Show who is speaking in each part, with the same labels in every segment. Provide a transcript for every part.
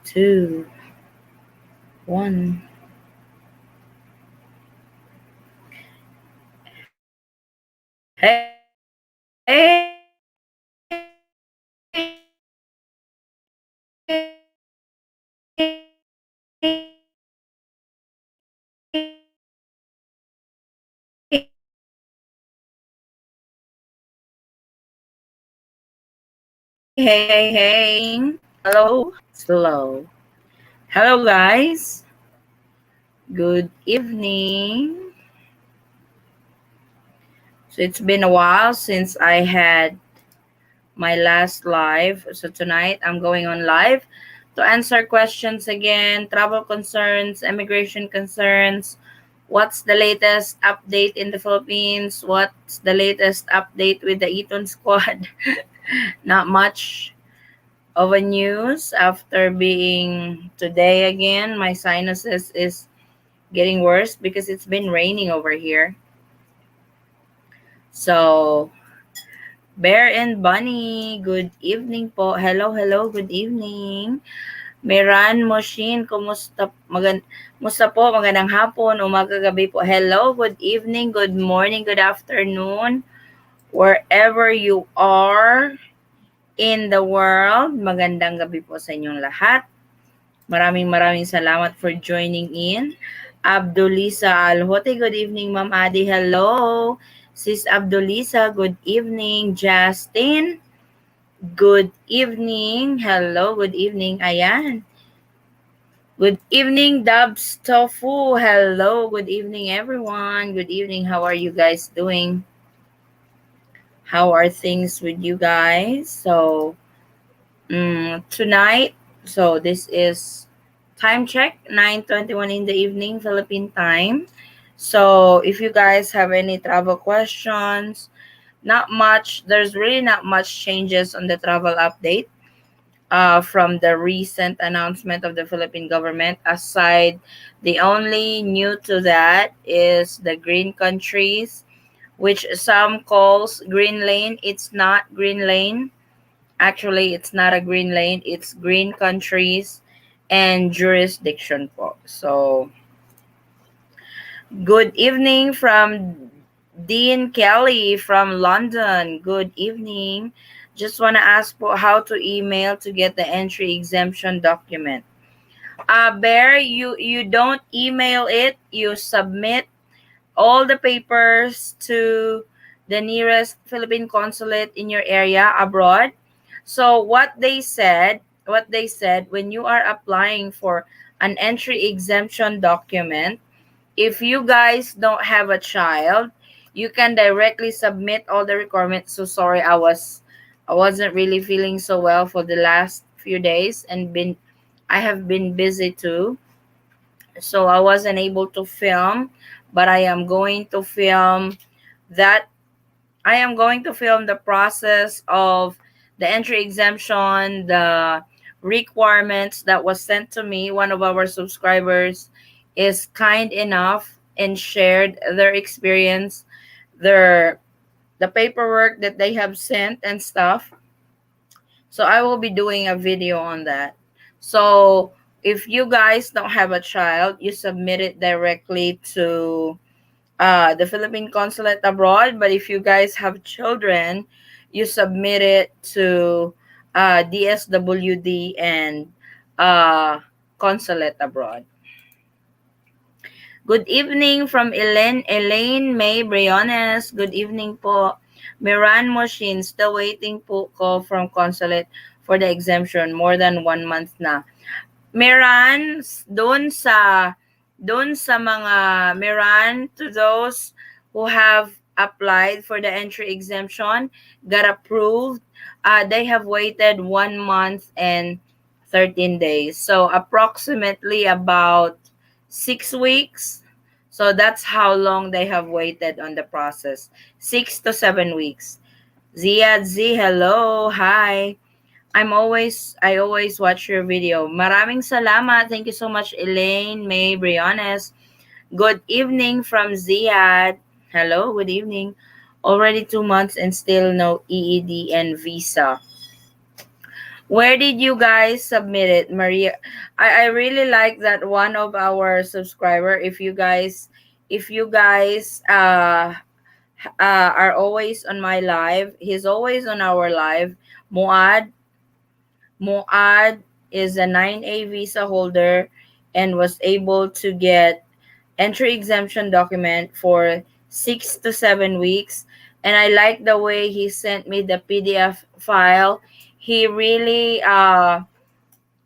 Speaker 1: 2, 1. Hey. Slow. Hello, guys. Good evening. So it's been a while since I had my last live. So tonight I'm going on live to answer questions again, travel concerns, immigration concerns. What's the latest update in the Philippines? What's the latest update with the Eton squad? Not much of a news after being today again. My sinuses is getting worse because it's been raining over here. So, Bear and Bunny, good evening po. Hello, good evening. Miran Moshin, musta po? Magandang hapon, umaga, gabi po. Hello, good evening, good morning, good afternoon. Wherever you are in the world, magandang gabi po sa inyong lahat. Maraming salamat for joining in. Abdulisa Alhote, good evening, Ma'am Adi. Hello. Sis Abdulisa, good evening. Justin, good evening. Hello, good evening. Ayan. Good evening, Dubs Tofu. Hello, good evening, everyone. Good evening. How are you guys doing? How are things with you guys? So, tonight, so this is time check, 9:21 in the evening, Philippine time. So, if you guys have any travel questions, not much, there's really not much changes on the travel update from the recent announcement of the Philippine government. Aside, the only new to that is the green countries, which some calls green lane. It's not green lane. Actually, it's not a green lane. It's green countries and jurisdiction po. So, good evening from Dean Kelly from London. Good evening. Just want to ask po how to email to get the entry exemption document. Bear, you don't email it. You submit all the papers to the nearest Philippine consulate in your area abroad. So what they said when you are applying for an entry exemption document, if you guys don't have a child, you can directly submit all the requirements. So sorry, I wasn't really feeling so well for the last few days and I have been busy too. So I wasn't able to film, but that I am going to film the process of the entry exemption, the requirements that was sent to me. One of our subscribers is kind enough and shared their experience, their the paperwork that they have sent and stuff. So I will be doing a video on that. So if you guys don't have a child, you submit it directly to the Philippine consulate abroad. But if you guys have children, you submit it to DSWD and consulate abroad. Good evening from Elaine May Briones. Good evening po. Miran Moshin, still waiting po call from consulate for the exemption. More than 1 month na. Miran, doon sa mga Miran, to those who have applied for the entry exemption, got approved, they have waited 1 month and 13 days. So approximately about 6 weeks. So that's how long they have waited on the process. 6 to 7 weeks. Ziad Z, hello, hi. I always watch your video. Maraming salamat. Thank you so much, Elaine May Briones. Good evening from Ziad. Hello, good evening. Already 2 months and still no EED and visa. Where did you guys submit it, Maria? I really like that one of our subscriber. If you guys are always on my live, he's always on our live. Muad Muad is a 9A visa holder and was able to get entry exemption document for 6 to 7 weeks. And I like the way he sent me the PDF file. He really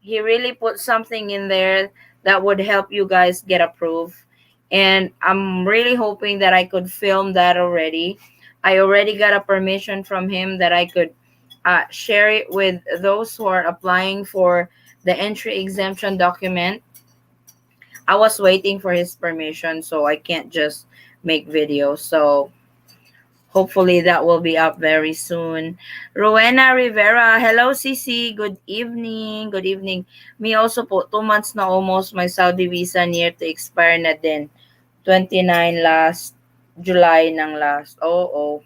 Speaker 1: he really put something in there that would help you guys get approved. And I'm really hoping that I could film that already. I already got a permission from him that I could share it with those who are applying for the entry exemption document. I was waiting for his permission, so I can't just make videos. So hopefully that will be up very soon. Rowena Rivera, hello CC, good evening. Good evening. Me also po, 2 months na almost my Saudi visa near to expire na din. 29 last July ng last. Oh.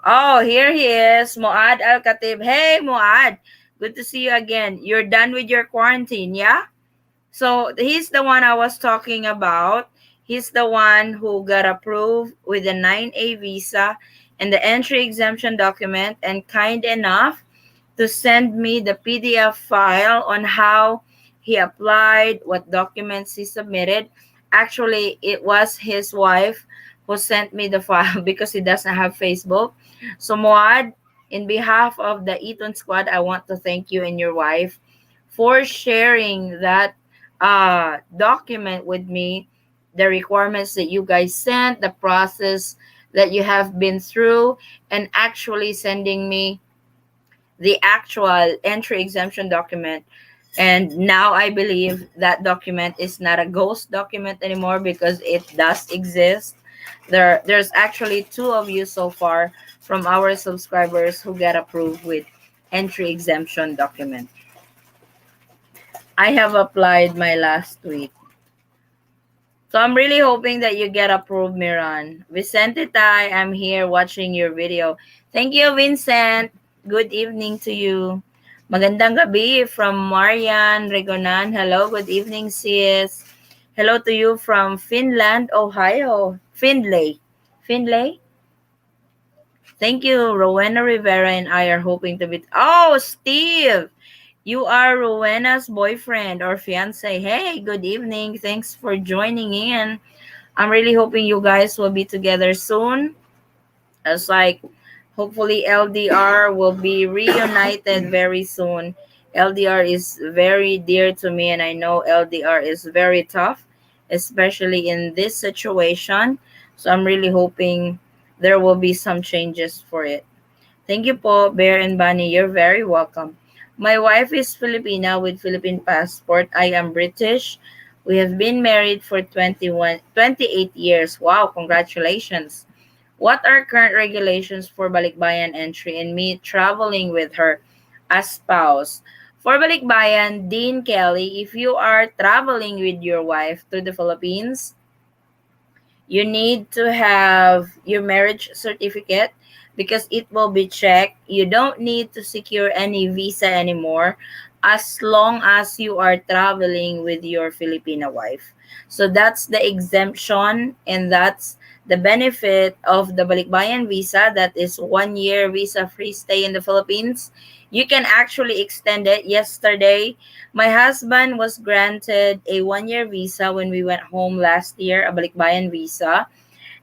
Speaker 1: Oh, here he is, Muad Al-Khatib. Hey, Muad. Good to see you again. You're done with your quarantine, yeah? So he's the one I was talking about. He's the one who got approved with the 9A visa and the entry exemption document, and kind enough to send me the PDF file on how he applied, what documents he submitted. Actually, it was his wife who sent me the file because he doesn't have Facebook. So, Moad, in behalf of the Eton squad, I want to thank you and your wife for sharing that document with me, the requirements that you guys sent, the process that you have been through, and actually sending me the actual entry exemption document. And now I believe that document is not a ghost document anymore because it does exist. There's actually two of you so far from our subscribers who get approved with entry exemption document. I have applied my last week. So I'm really hoping that you get approved, Miran. Vicente Tai, I'm here watching your video. Thank you, Vincent. Good evening to you. Magandang gabi from Marian Regonan. Hello, good evening, sis. Hello to you from Finland, Ohio. Findlay. Findlay? Thank you. Rowena Rivera and I are hoping to be... Oh, Steve! You are Rowena's boyfriend or fiance. Hey, good evening. Thanks for joining in. I'm really hoping you guys will be together soon. It's like, hopefully LDR will be reunited very soon. LDR is very dear to me, and I know LDR is very tough, especially in this situation. So I'm really hoping there will be some changes for it. Thank you po, Bear and Bunny. You're very welcome. My wife is Filipina with Philippine passport. I am British. We have been married for 28 years. Wow, congratulations. What are current regulations for Balikbayan entry and me traveling with her as spouse? For Balikbayan, Dean Kelly, if you are traveling with your wife to the Philippines, you need to have your marriage certificate because it will be checked. You don't need to secure any visa anymore as long as you are traveling with your Filipina wife. So that's the exemption, and that's the benefit of the Balikbayan visa, that is 1 year visa free stay in the Philippines. You can actually extend it. Yesterday, my husband was granted a 1 year visa when we went home last year, a Balikbayan visa,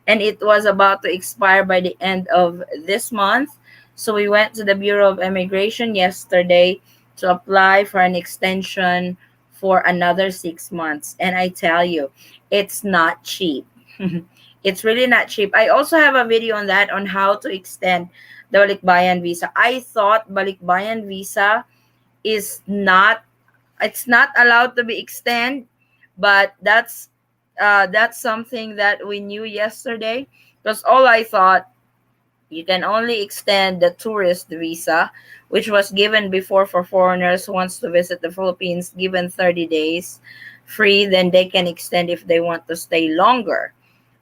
Speaker 1: and it was about to expire by the end of this month. So we went to the Bureau of Immigration yesterday to apply for an extension for another 6 months. And I tell you, it's not cheap. It's really not cheap. I also have a video on that, on how to extend the Balikbayan visa. I thought Balikbayan visa is not, it's not allowed to be extended, but that's something that we knew yesterday, because all I thought, you can only extend the tourist visa, which was given before for foreigners who wants to visit the Philippines, given 30 days free, then they can extend if they want to stay longer.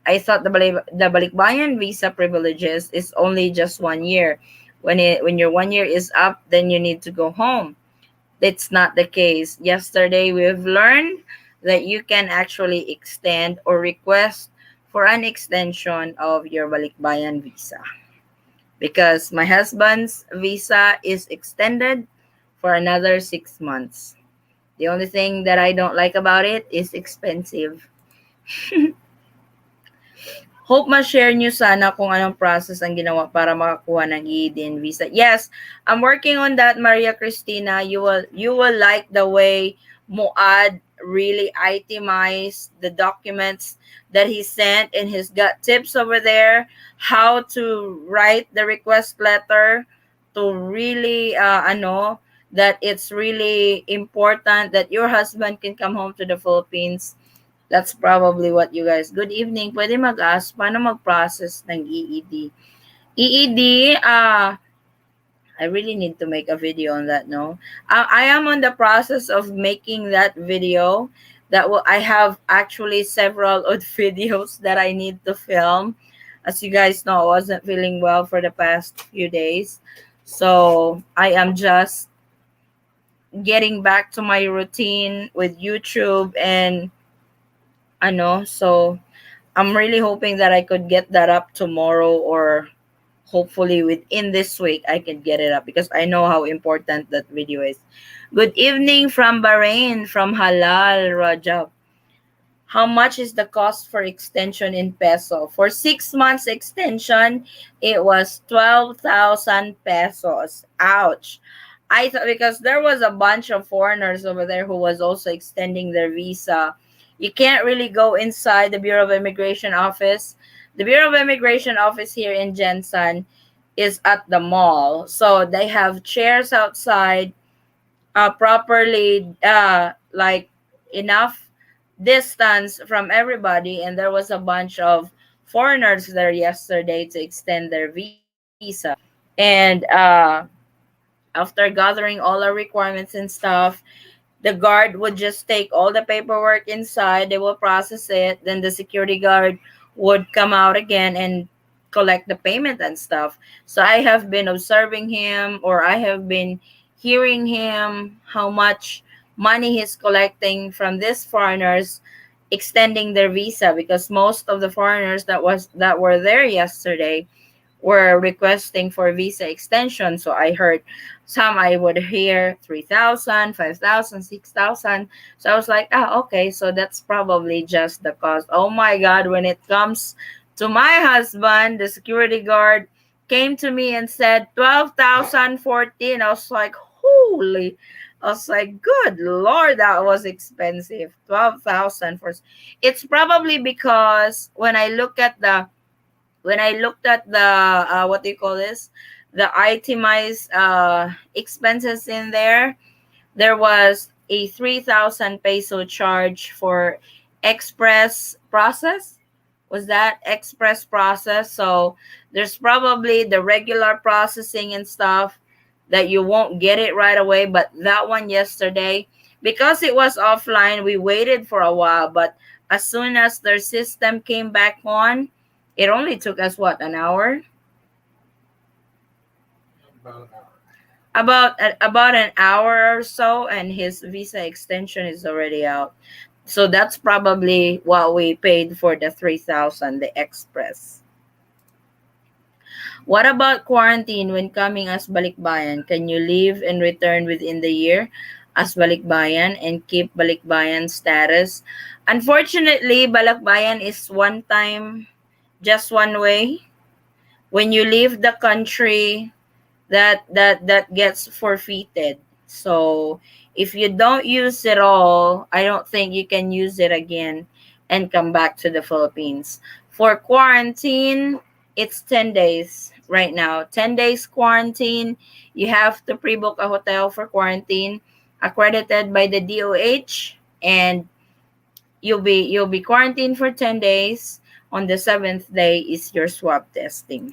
Speaker 1: I thought the Balikbayan visa privileges is only just 1 year. When your 1 year is up, then you need to go home. It's not the case. Yesterday, we've learned that you can actually extend or request for an extension of your Balikbayan visa. Because my husband's visa is extended for another 6 months. The only thing that I don't like about it is expensive. Hope ma-share nyo sana kung anong process ang ginawa para makakuha ng EAD visa. Yes, I'm working on that, Maria Cristina. You will like the way Muad really itemized the documents that he sent, and he's got tips over there how to write the request letter to really that it's really important that your husband can come home to the Philippines. That's probably what you guys. Good evening. Pwede mag-ask paano mag-process ng EED. EED, I really need to make a video on that, no? I am on the process of making that video. I have actually several odd videos that I need to film. As you guys know, I wasn't feeling well for the past few days. So I am just getting back to my routine with YouTube and so I'm really hoping that I could get that up tomorrow, or hopefully within this week I can get it up because I know how important that video is. Good evening from Bahrain, from Halal Rajab. How much is the cost for extension in peso? For 6 months extension, it was 12,000 pesos. Ouch. I thought because there was a bunch of foreigners over there who was also extending their visa. You can't really go inside the Bureau of Immigration office. The Bureau of Immigration office here in Jensen is at the mall. So they have chairs outside, properly like enough distance from everybody, and there was a bunch of foreigners there yesterday to extend their visa. And after gathering all our requirements and stuff, the guard would just take all the paperwork inside, they will process it, then the security guard would come out again and collect the payment and stuff. So I have been observing him, or I have been hearing him how much money he's collecting from these foreigners extending their visa, because most of the foreigners that were there yesterday were requesting for visa extension. So I heard some, I would hear 3,000, 5,000, 6,000. So I was like, okay, so that's probably just the cost. Oh my God, when it comes to my husband, the security guard came to me and said 12,014. I was like, holy. I was like, good Lord, that was expensive. 12,000 for. It's probably because when I looked at the what do you call this, the itemized expenses in there, there was a 3,000 peso charge for express process. Was that express process? So there's probably the regular processing and stuff that you won't get it right away, but that one yesterday, because it was offline, we waited for a while, but as soon as their system came back on, it only took us what, an hour? About an hour or so, and his visa extension is already out. So that's probably what we paid for the 3,000, the express. What about quarantine when coming as Balikbayan? Can you leave and return within the year as Balikbayan and keep Balikbayan status? Unfortunately, Balikbayan is one time, just one way. When you leave the country, that gets forfeited. So if you don't use it all, I don't think you can use it again and come back to the Philippines. For quarantine, it's 10 days right now. 10 days quarantine. You have to pre-book a hotel for quarantine accredited by the DOH, and you'll be quarantined for 10 days. On the 7th day is your swab testing.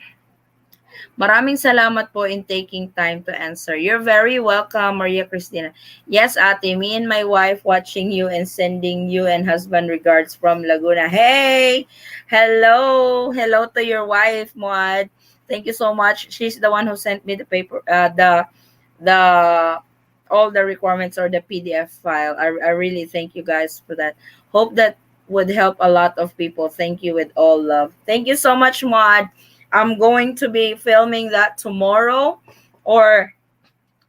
Speaker 1: Maraming salamat po in taking time to answer. You're very welcome, Maria Cristina. Yes, ate, me and my wife watching you and sending you and husband regards from Laguna. Hey! Hello! Hello to your wife, Muad. Thank you so much. She's the one who sent me the paper, the all the requirements or the PDF file. I really thank you guys for that. Hope that would help a lot of people. Thank you with all love. Thank you so much, Maud. I'm going to be filming that tomorrow or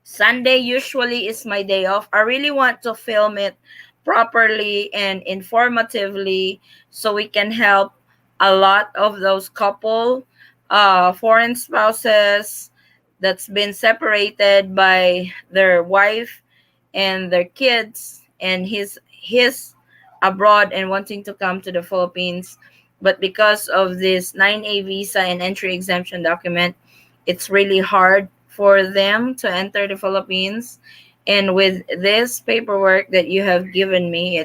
Speaker 1: Sunday usually is my day off. I really want to film it properly and informatively so we can help a lot of those couple foreign spouses that's been separated by their wife and their kids, and his abroad and wanting to come to the Philippines, but because of this 9A visa and entry exemption document, it's really hard for them to enter the Philippines. And with this paperwork that you have given me,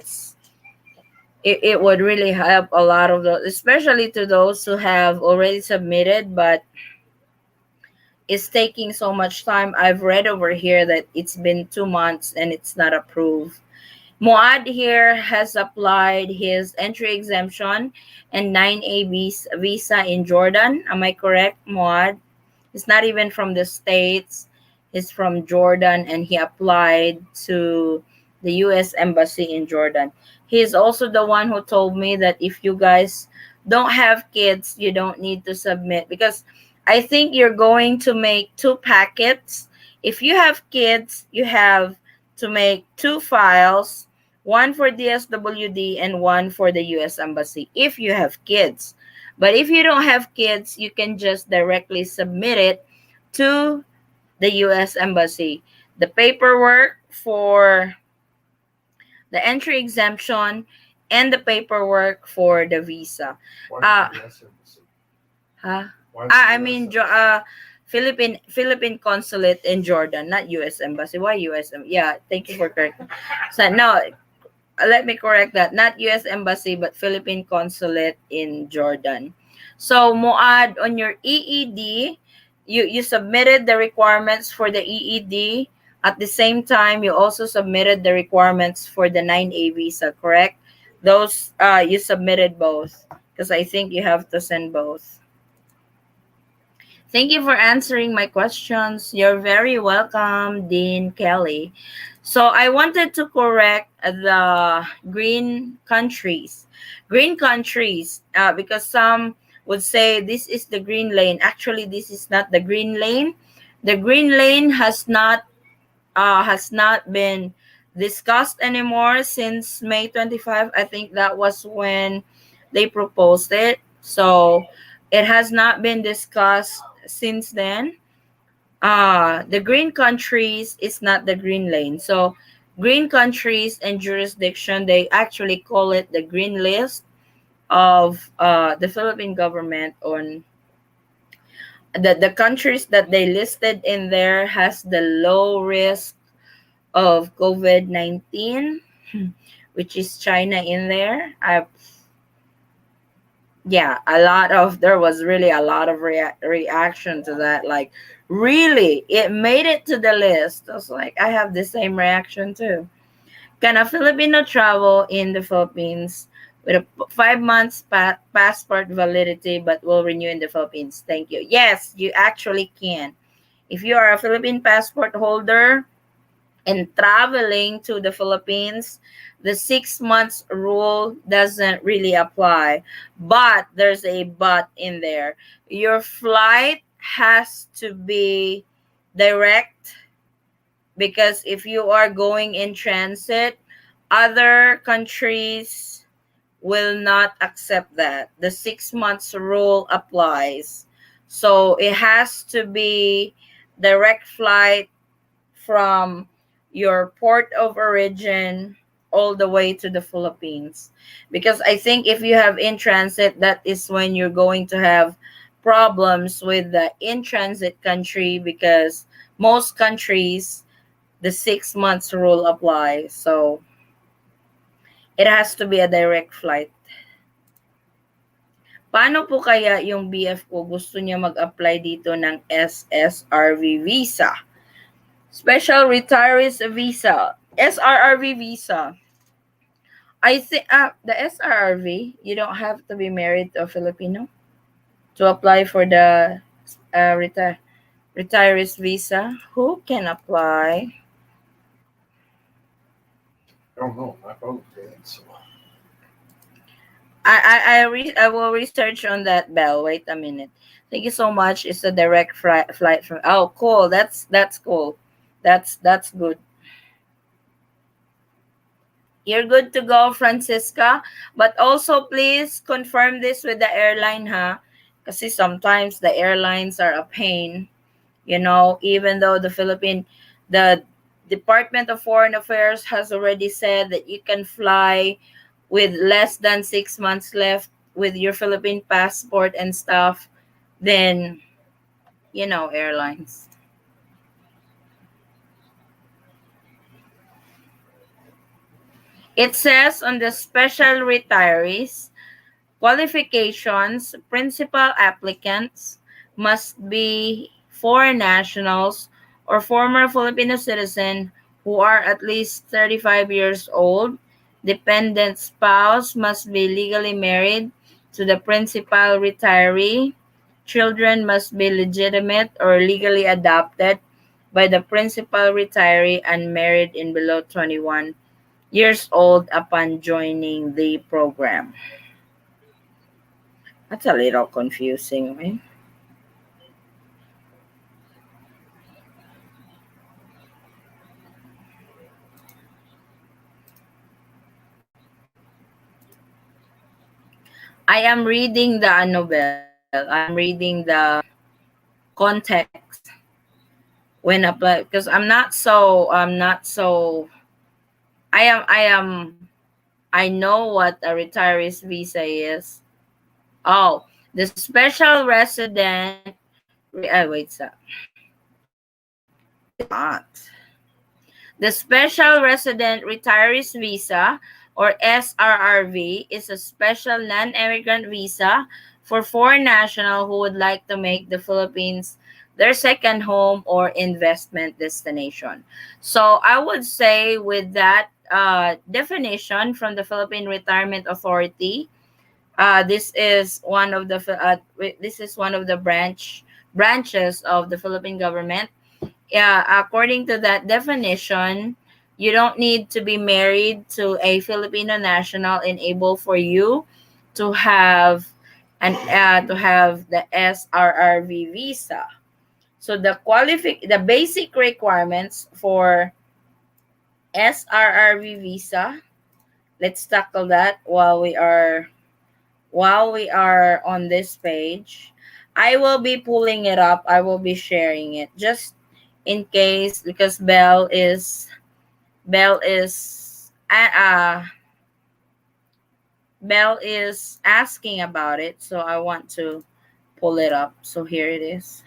Speaker 1: it would really help a lot of those, especially to those who have already submitted, but it's taking so much time. I've read over here that it's been 2 months and it's not approved. Muad here has applied his entry exemption and 9A visa in Jordan. Am I correct, Muad? He's not even from the States. He's from Jordan and he applied to the US Embassy in Jordan. He's also the one who told me that if you guys don't have kids, you don't need to submit because I think you're going to make two packets. If you have kids, you have to make two files, one for DSWD and one for the US Embassy if you have kids. But if you don't have kids, you can just directly submit it to the US Embassy. The paperwork for the entry exemption and the paperwork for the visa. Uh, huh? I mean, Philippine consulate in Jordan, not U.S. embassy. Why U.S. Yeah, thank you for correcting. So no, let me correct that. Not U.S. embassy, but Philippine consulate in Jordan. So Muad, on your EED, you submitted the requirements for the EED. At the same time, you also submitted the requirements for the 9A visa, correct? Those you submitted both because I think you have to send both. Thank you for answering my questions. You're very welcome, Dean Kelly. So I wanted to correct the green countries. Green countries, because some would say this is the green lane. Actually, this is not the green lane. The green lane has not been discussed anymore since May 25. I think that was when they proposed it. So it has not been discussed since then. The green countries is not the green lane. So green countries and jurisdiction, they actually call it the green list of the Philippine government on the countries that they listed in there has the low risk of COVID-19, which is China in there. Yeah, there was really a lot of reaction to that. Like, really, it made it to the list. I was like, I have the same reaction too. Can a Filipino travel in the Philippines with a 5 months passport validity but will renew in the Philippines? Thank you. Yes, you actually can. If you are a Philippine passport holder and traveling to the Philippines, the 6 months rule doesn't really apply. But there's a but in there. Your flight has to be direct because if you are going in transit, other countries will not accept that. The 6 months rule applies. So it has to be direct flight from your port of origin all the way to the Philippines. Because I think if you have in transit, that is when you're going to have problems with the in transit country because most countries, the 6 months rule applies. So it has to be a direct flight. Paano po kaya yung BF ko gusto niya mag-apply dito ng SSRV visa? Special Retirees Visa. SRRV visa. I think the SRRV, you don't have to be married to a Filipino to apply for the retirees visa. Who can apply?
Speaker 2: I don't know. My phone's dead. So
Speaker 1: I will research on that, Bell. Wait a minute. Thank you so much. It's a direct flight from. Oh, cool. That's cool. That's good. You're good to go, Francisca. But also, please confirm this with the airline, ha? Because sometimes the airlines are a pain. Even though the Department of Foreign Affairs has already said that you can fly with less than 6 months left with your Philippine passport and stuff, then, airlines. It says on the special retirees, qualifications: principal applicants must be foreign nationals or former Filipino citizen who are at least 35 years old. Dependent spouse must be legally married to the principal retiree. Children must be legitimate or legally adopted by the principal retiree and married in below 21 years old upon joining the program. That's a little confusing, right? I am reading the novel. I am reading the context when apply because I'm not so I know what a retiree's visa is. Oh, the special resident wait, it's not. The Special Resident Retirees Visa, or SRRV, is a special non-immigrant visa for foreign nationals who would like to make the Philippines their second home or investment destination. So I would say with that definition from the Philippine Retirement Authority, this is one of the branches of the Philippine government. Yeah, according to that definition, you don't need to be married to a Filipino national and able for you to have the SRRV visa. So the basic requirements for SRRV visa. Let's tackle that while we are on this page. I will be pulling it up. I will be sharing it just in case, because Bell is Bell is asking about it, so I want to pull it up. So here it is.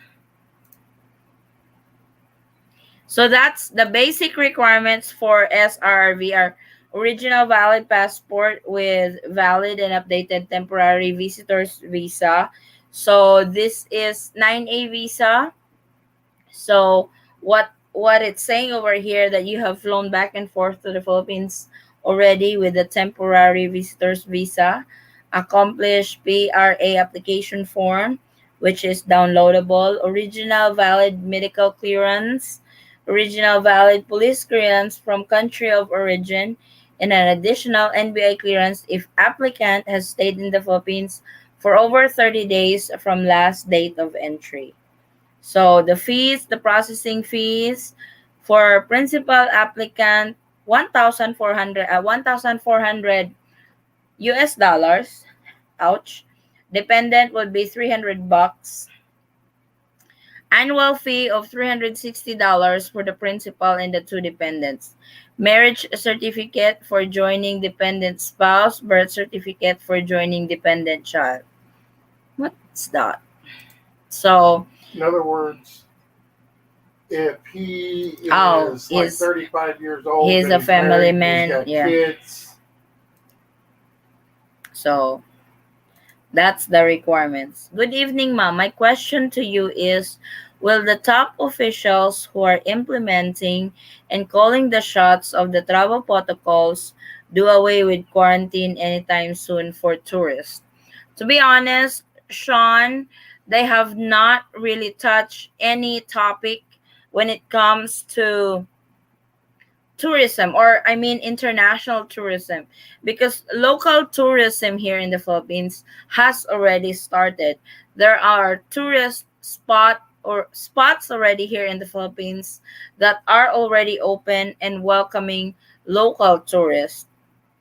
Speaker 1: So that's the basic requirements for SRV are original valid passport with valid and updated temporary visitors visa. So this is 9A visa. So what it's saying over here, that you have flown back and forth to the Philippines already with the temporary visitors visa, accomplish PRA application form, which is downloadable, original valid medical clearance, original valid police clearance from country of origin, and an additional NBI clearance if applicant has stayed in the Philippines for over 30 days from last date of entry. So the processing fees for principal applicant, 1,400 US dollars. Ouch. Dependent would be $300. Annual fee of $360 for the principal and the two dependents. Marriage certificate for joining dependent spouse, birth certificate for joining dependent child. What's that? So,
Speaker 2: in other words, if he
Speaker 1: oh,
Speaker 2: is like 35 years old
Speaker 1: he's
Speaker 2: and
Speaker 1: a
Speaker 2: he's
Speaker 1: family
Speaker 2: married, and
Speaker 1: man.
Speaker 2: he's got
Speaker 1: Yeah.
Speaker 2: kids.
Speaker 1: So that's the requirements. Good evening, ma'am. My question to you is, will the top officials who are implementing and calling the shots of the travel protocols do away with quarantine anytime soon for tourists? To be honest, Sean, they have not really touched any topic when it comes tourism, or I mean international tourism, because local tourism here in the Philippines has already started. There are tourist spots already here in the Philippines that are already open and welcoming local tourists,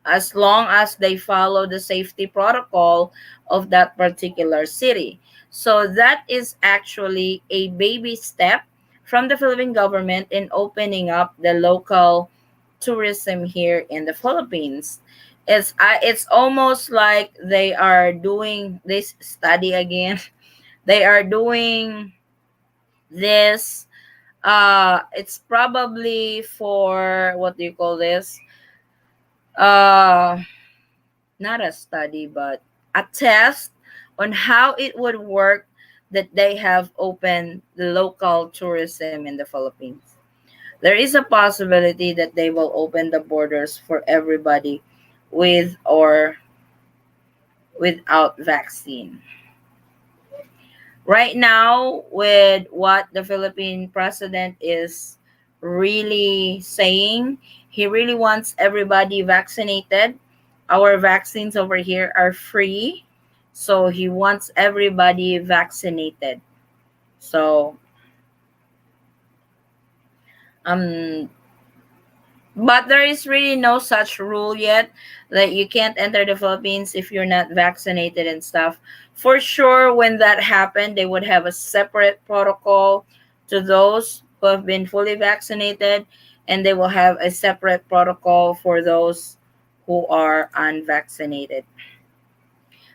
Speaker 1: as long as they follow the safety protocol of that particular city. So that is actually a baby step from the Philippine government in opening up the local tourism here in the Philippines. It's almost like they are doing this study again. They are doing this, it's probably for, what do you call this? Uh Not a study, but a test on how it would work that they have opened the local tourism in the Philippines. There is a possibility that they will open the borders for everybody with or without vaccine. Right now, with what the Philippine president is really saying, he really wants everybody vaccinated. Our vaccines over here are free, so he wants everybody vaccinated. So, um but there is really no such rule yet that you can't enter the Philippines if you're not vaccinated and stuff. For sure, when that happened, they would have a separate protocol to those who have been fully vaccinated, and they will have a separate protocol for those who are unvaccinated.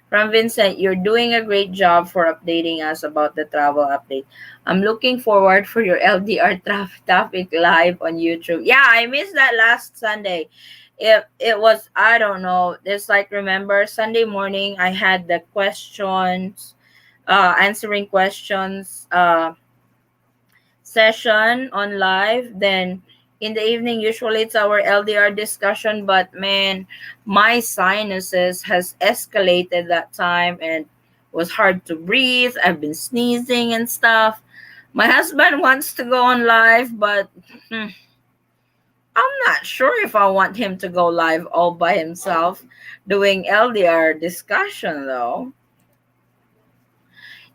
Speaker 1: From Vincent, you're doing a great job for updating us about the travel update. I'm looking forward for your LDR topic live on YouTube. Yeah, I missed that last Sunday. It was, I don't know. It's like, remember Sunday morning I had the questions, answering questions session on live. Then in the evening, usually it's our LDR discussion. But man, my sinuses has escalated that time and was hard to breathe. I've been sneezing and stuff. My husband wants to go on live, but I'm not sure if I want him to go live all by himself doing LDR discussion though.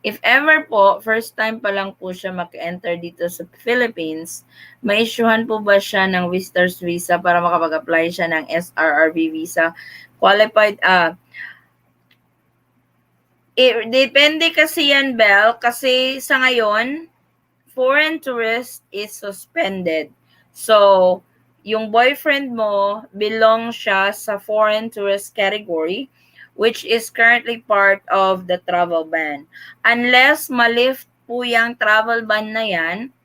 Speaker 1: If ever po, first time pa lang po siya maka-enter dito sa Philippines, may isyuhan po ba siya ng visitor's visa para makapag-apply siya ng SRRV visa? Qualified, depende kasi yan, Bel, kasi sa ngayon, foreign tourist is suspended. So, yung boyfriend mo belong siya sa foreign tourist category, which is currently part of the travel ban. Unless malift po yung travel ban na yan,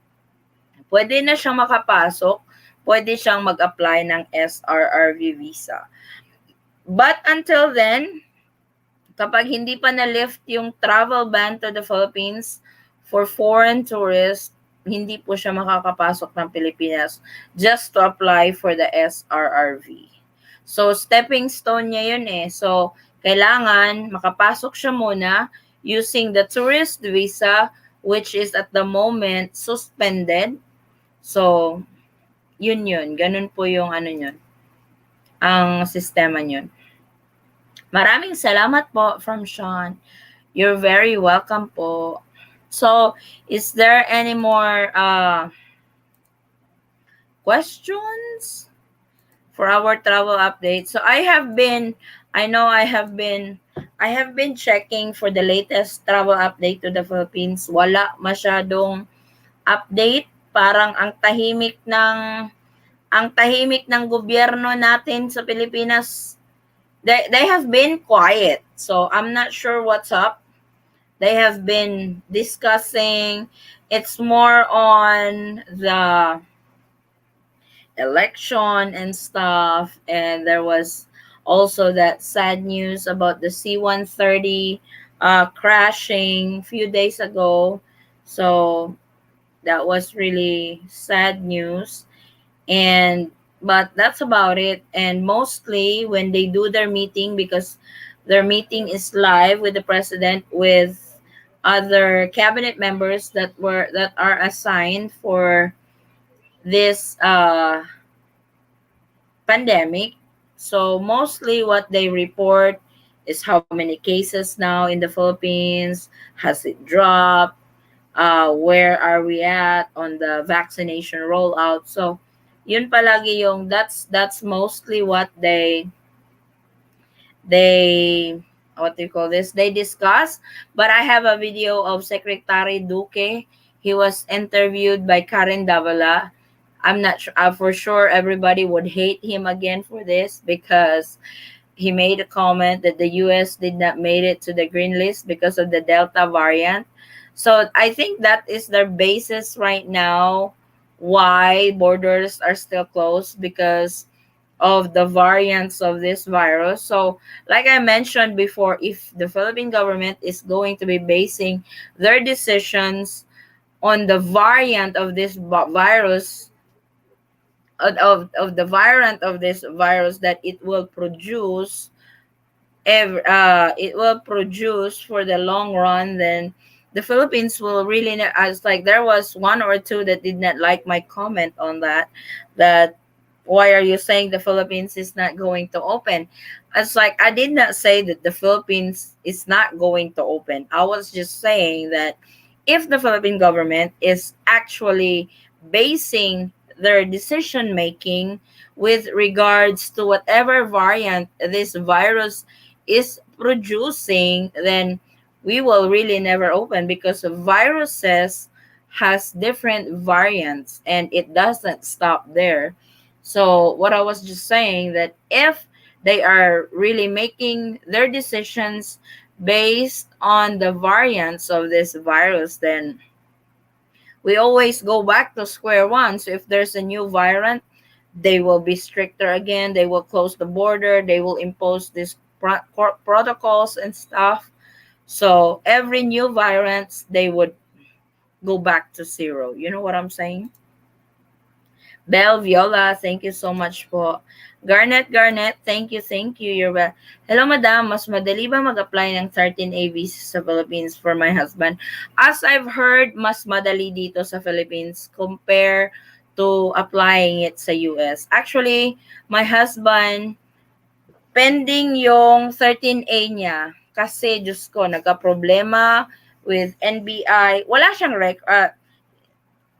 Speaker 1: pwede na siyang makapasok, pwede siyang mag-apply ng SRRV visa. But until then, kapag hindi pa na-lift yung travel ban to the Philippines for foreign tourists, hindi po siya makakapasok ng Pilipinas just to apply for the SRRV. So, stepping stone niya yun eh. So, kailangan makapasok siya muna using the tourist visa, which is at the moment suspended. So, yun. Ganun po yung ano yun. Ang sistema yun. Maraming salamat po from Sean. You're very welcome po. So, is there any more questions for our travel update? So, I have been checking for the latest travel update to the Philippines. Wala masyadong update. Parang ang tahimik ng gobyerno natin sa Pilipinas. They have been quiet. So, I'm not sure what's up. They have been discussing. It's more on the election and stuff. And there was also that sad news about the C-130 crashing a few days ago. So, that was really sad news. But that's about it. And mostly when they do their meeting, because their meeting is live with the president, with other cabinet members that are assigned for this pandemic. So mostly what they report is how many cases now in the Philippines, has it dropped, where are we at on the vaccination rollout. So yun palagi yung that's mostly what they what do you call this, they discuss. But I have a video of Secretary Duque. He was interviewed by Karen Davala. I'm not sure, for sure everybody would hate him again for this, because he made a comment that the US did not made it to the green list because of the Delta variant. So I think that is their basis right now, why borders are still closed, because of the variants of this virus. So, like I mentioned before, if the Philippine government is going to be basing their decisions on the variant of this virus, of the variant of this virus that it will produce for the long run, then the Philippines will really as like there was one or two that did not like my comment on that why are you saying the Philippines is not going to open? It's like I did not say that the Philippines is not going to open. I was just saying that if the Philippine government is actually basing their decision making with regards to whatever variant this virus is producing, then we will really never open, because viruses has different variants and it doesn't stop there. So what I was just saying, that if they are really making their decisions based on the variants of this virus, then we always go back to square one. So if there's a new variant, they will be stricter again. They will close the border. They will impose these protocols and stuff. So every new variant, they would go back to zero. You know what I'm saying? Belle Viola, thank you so much po. Garnet, thank you. You're well. Hello, madam. Mas madali ba mag-apply ng 13A visa sa Philippines for my husband? As I've heard, mas madali dito sa Philippines compare to applying it sa US. Actually, my husband, pending yung 13A niya. Kasi, Diyos ko, nagka-problema with NBI. Wala siyang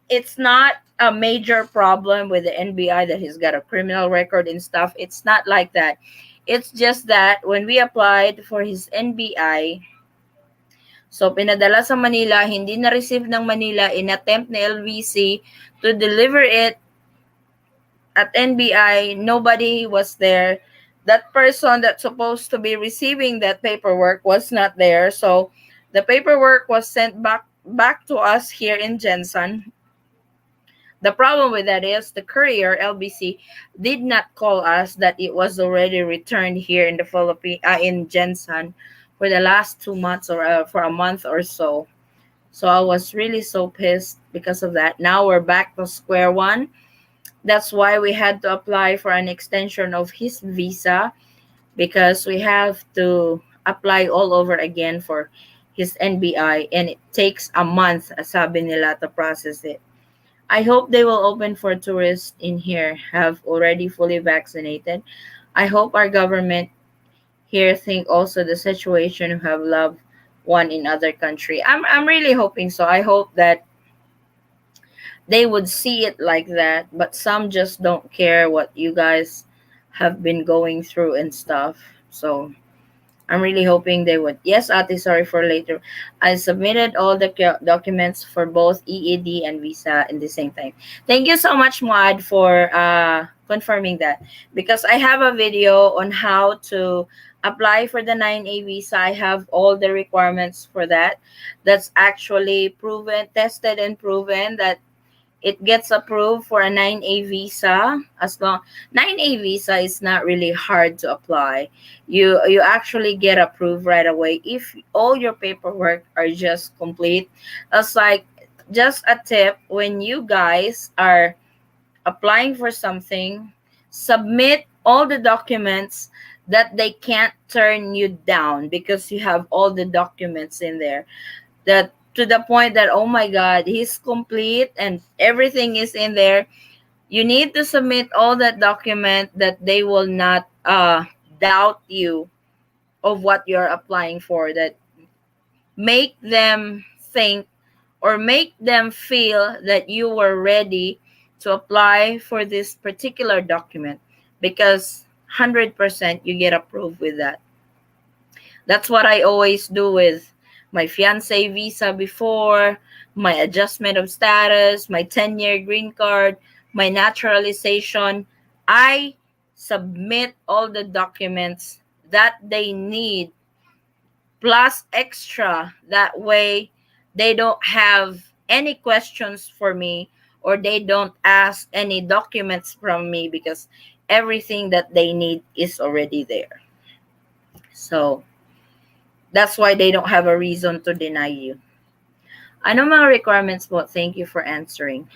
Speaker 1: it's not a major problem with the NBI that he's got a criminal record and stuff. It's not like that. It's just that when we applied for his NBI, so pinadala sa Manila, hindi na-receive ng Manila, in-attempt ni LVC to deliver it at NBI, nobody was there. That person that's supposed to be receiving that paperwork was not there. So the paperwork was sent back to us here in Jensen. The problem with that is the courier LBC did not call us that it was already returned here in the Philippines, in Jensen, for the last 2 months, or for a month or so. So I was really so pissed because of that. Now we're back to square one. That's why we had to apply for an extension of his visa, because we have to apply all over again for his NBI, and it takes a month, sabi nila, to process it. I hope they will open for tourists in here have already fully vaccinated. I hope our government here think also the situation who have loved one in other country. I'm really hoping so. I hope that they would see it like that, but some just don't care what you guys have been going through and stuff. So I'm really hoping they would. Yes, Ate, sorry for later. I submitted all the documents for both EAD and visa in the same time. Thank you so much, Muad, for confirming that. Because I have a video on how to apply for the 9A visa. I have all the requirements for that. That's actually proven, tested and proven that it gets approved for a 9A visa. As long 9A visa is not really hard to apply. You actually get approved right away if all your paperwork are just complete. It's like, just a tip, when you guys are applying for something, submit all the documents that they can't turn you down, because you have all the documents in there, that to the point that, oh my god, he's complete and everything is in there. You need to submit all that document that they will not doubt you of what you're applying for, that make them think or make them feel that you were ready to apply for this particular document, because 100% you get approved with that. That's what I always do with my fiancé visa before, my adjustment of status, my 10-year green card, my naturalization. I submit all the documents that they need plus extra. That way, they don't have any questions for me, or they don't ask any documents from me, because everything that they need is already there. So, that's why they don't have a reason to deny you. Ano mga requirements po? Thank you for answering.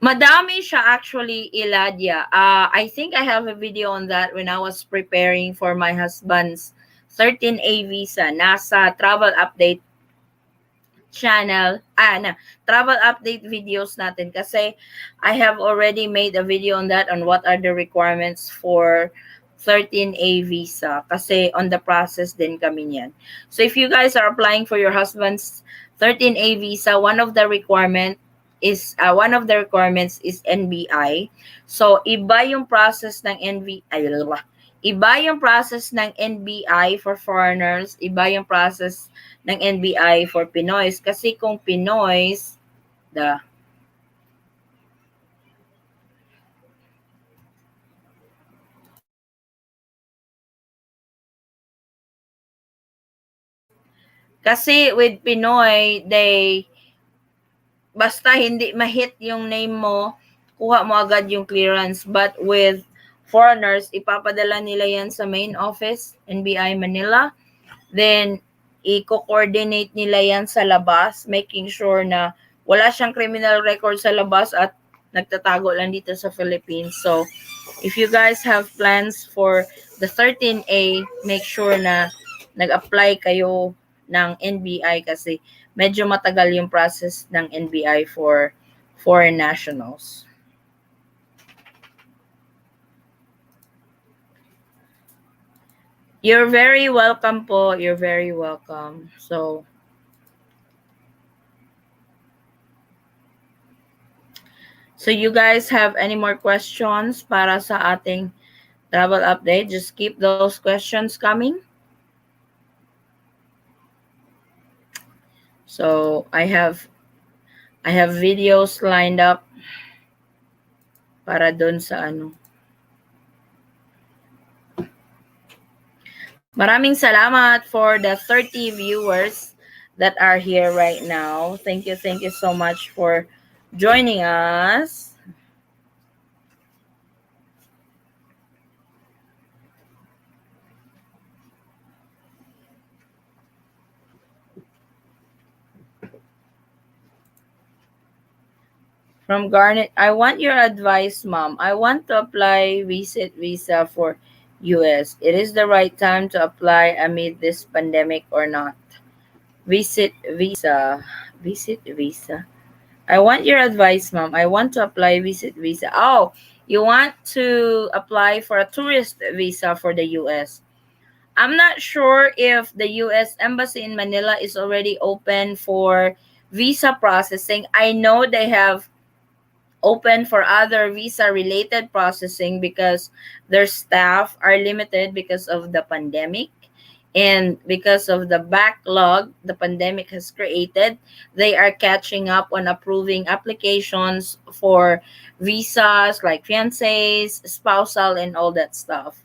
Speaker 1: Madami siya actually, Iladia. I think I have a video on that when I was preparing for my husband's 13A visa. Nasa travel update channel, travel update videos natin, kasi I have already made a video on that, on what are the requirements for 13A visa, kasi on the process din kami niyan. So if you guys are applying for your husband's 13A visa, one of the requirements is NBI. So iba yung process ng NBI for foreigners, iba yung process ng NBI for Pinoys. Kasi kung Pinoys, kasi with Pinoy, basta hindi ma-hit yung name mo, kuha mo agad yung clearance. But with foreigners, ipapadala nila yan sa main office, NBI Manila. Then, i-coordinate nila yan sa labas, making sure na wala siyang criminal record sa labas at nagtatago lang dito sa Philippines. So, if you guys have plans for the 13A, make sure na nag-apply kayo ng NBI, kasi medyo matagal yung process ng NBI for foreign nationals. You're very welcome po. You're very welcome. So you guys have any more questions para sa ating travel update? Just keep those questions coming. So I have videos lined up para dun sa ano. Maraming salamat for the 30 viewers that are here right now. Thank you so much for joining us. From Garnet, I want your advice, Mom. I want to apply visit visa for US. It is the right time to apply amid this pandemic or not? Visit visa. I want your advice, Mom. I want to apply visit visa. Oh, you want to apply for a tourist visa for the US. I'm not sure if the US Embassy in Manila is already open for visa processing. I know they have open for other visa related processing, because their staff are limited because of the pandemic, and because of the backlog the pandemic has created. They are catching up on approving applications for visas like fiancés, spousal, and all that stuff.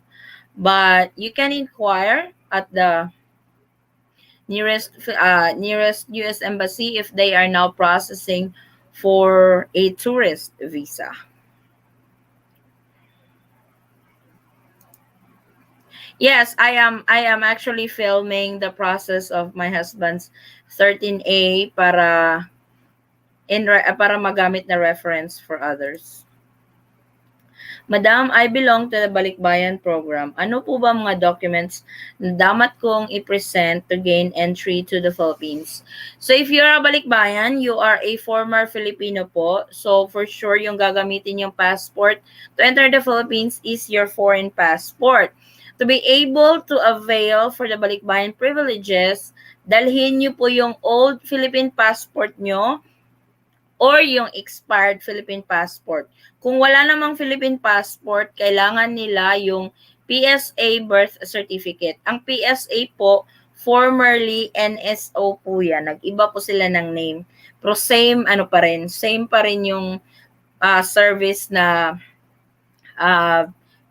Speaker 1: But you can inquire at the nearest US embassy if they are now processing for a tourist visa. Yes, I am actually filming the process of my husband's 13A para magamit na reference for others. Madam, I belong to the Balikbayan program. Ano po ba mga documents na dapat kong i-present to gain entry to the Philippines? So if you're a Balikbayan, you are a former Filipino po. So for sure, yung gagamitin yung passport to enter the Philippines is your foreign passport. To be able to avail for the Balikbayan privileges, dalhin nyo po yung old Philippine passport nyo or yung expired Philippine passport. Kung wala namang Philippine passport, kailangan nila yung PSA birth certificate. Ang PSA po, formerly NSO po yan. Nag-iba po sila ng name. Pero same pa rin yung service na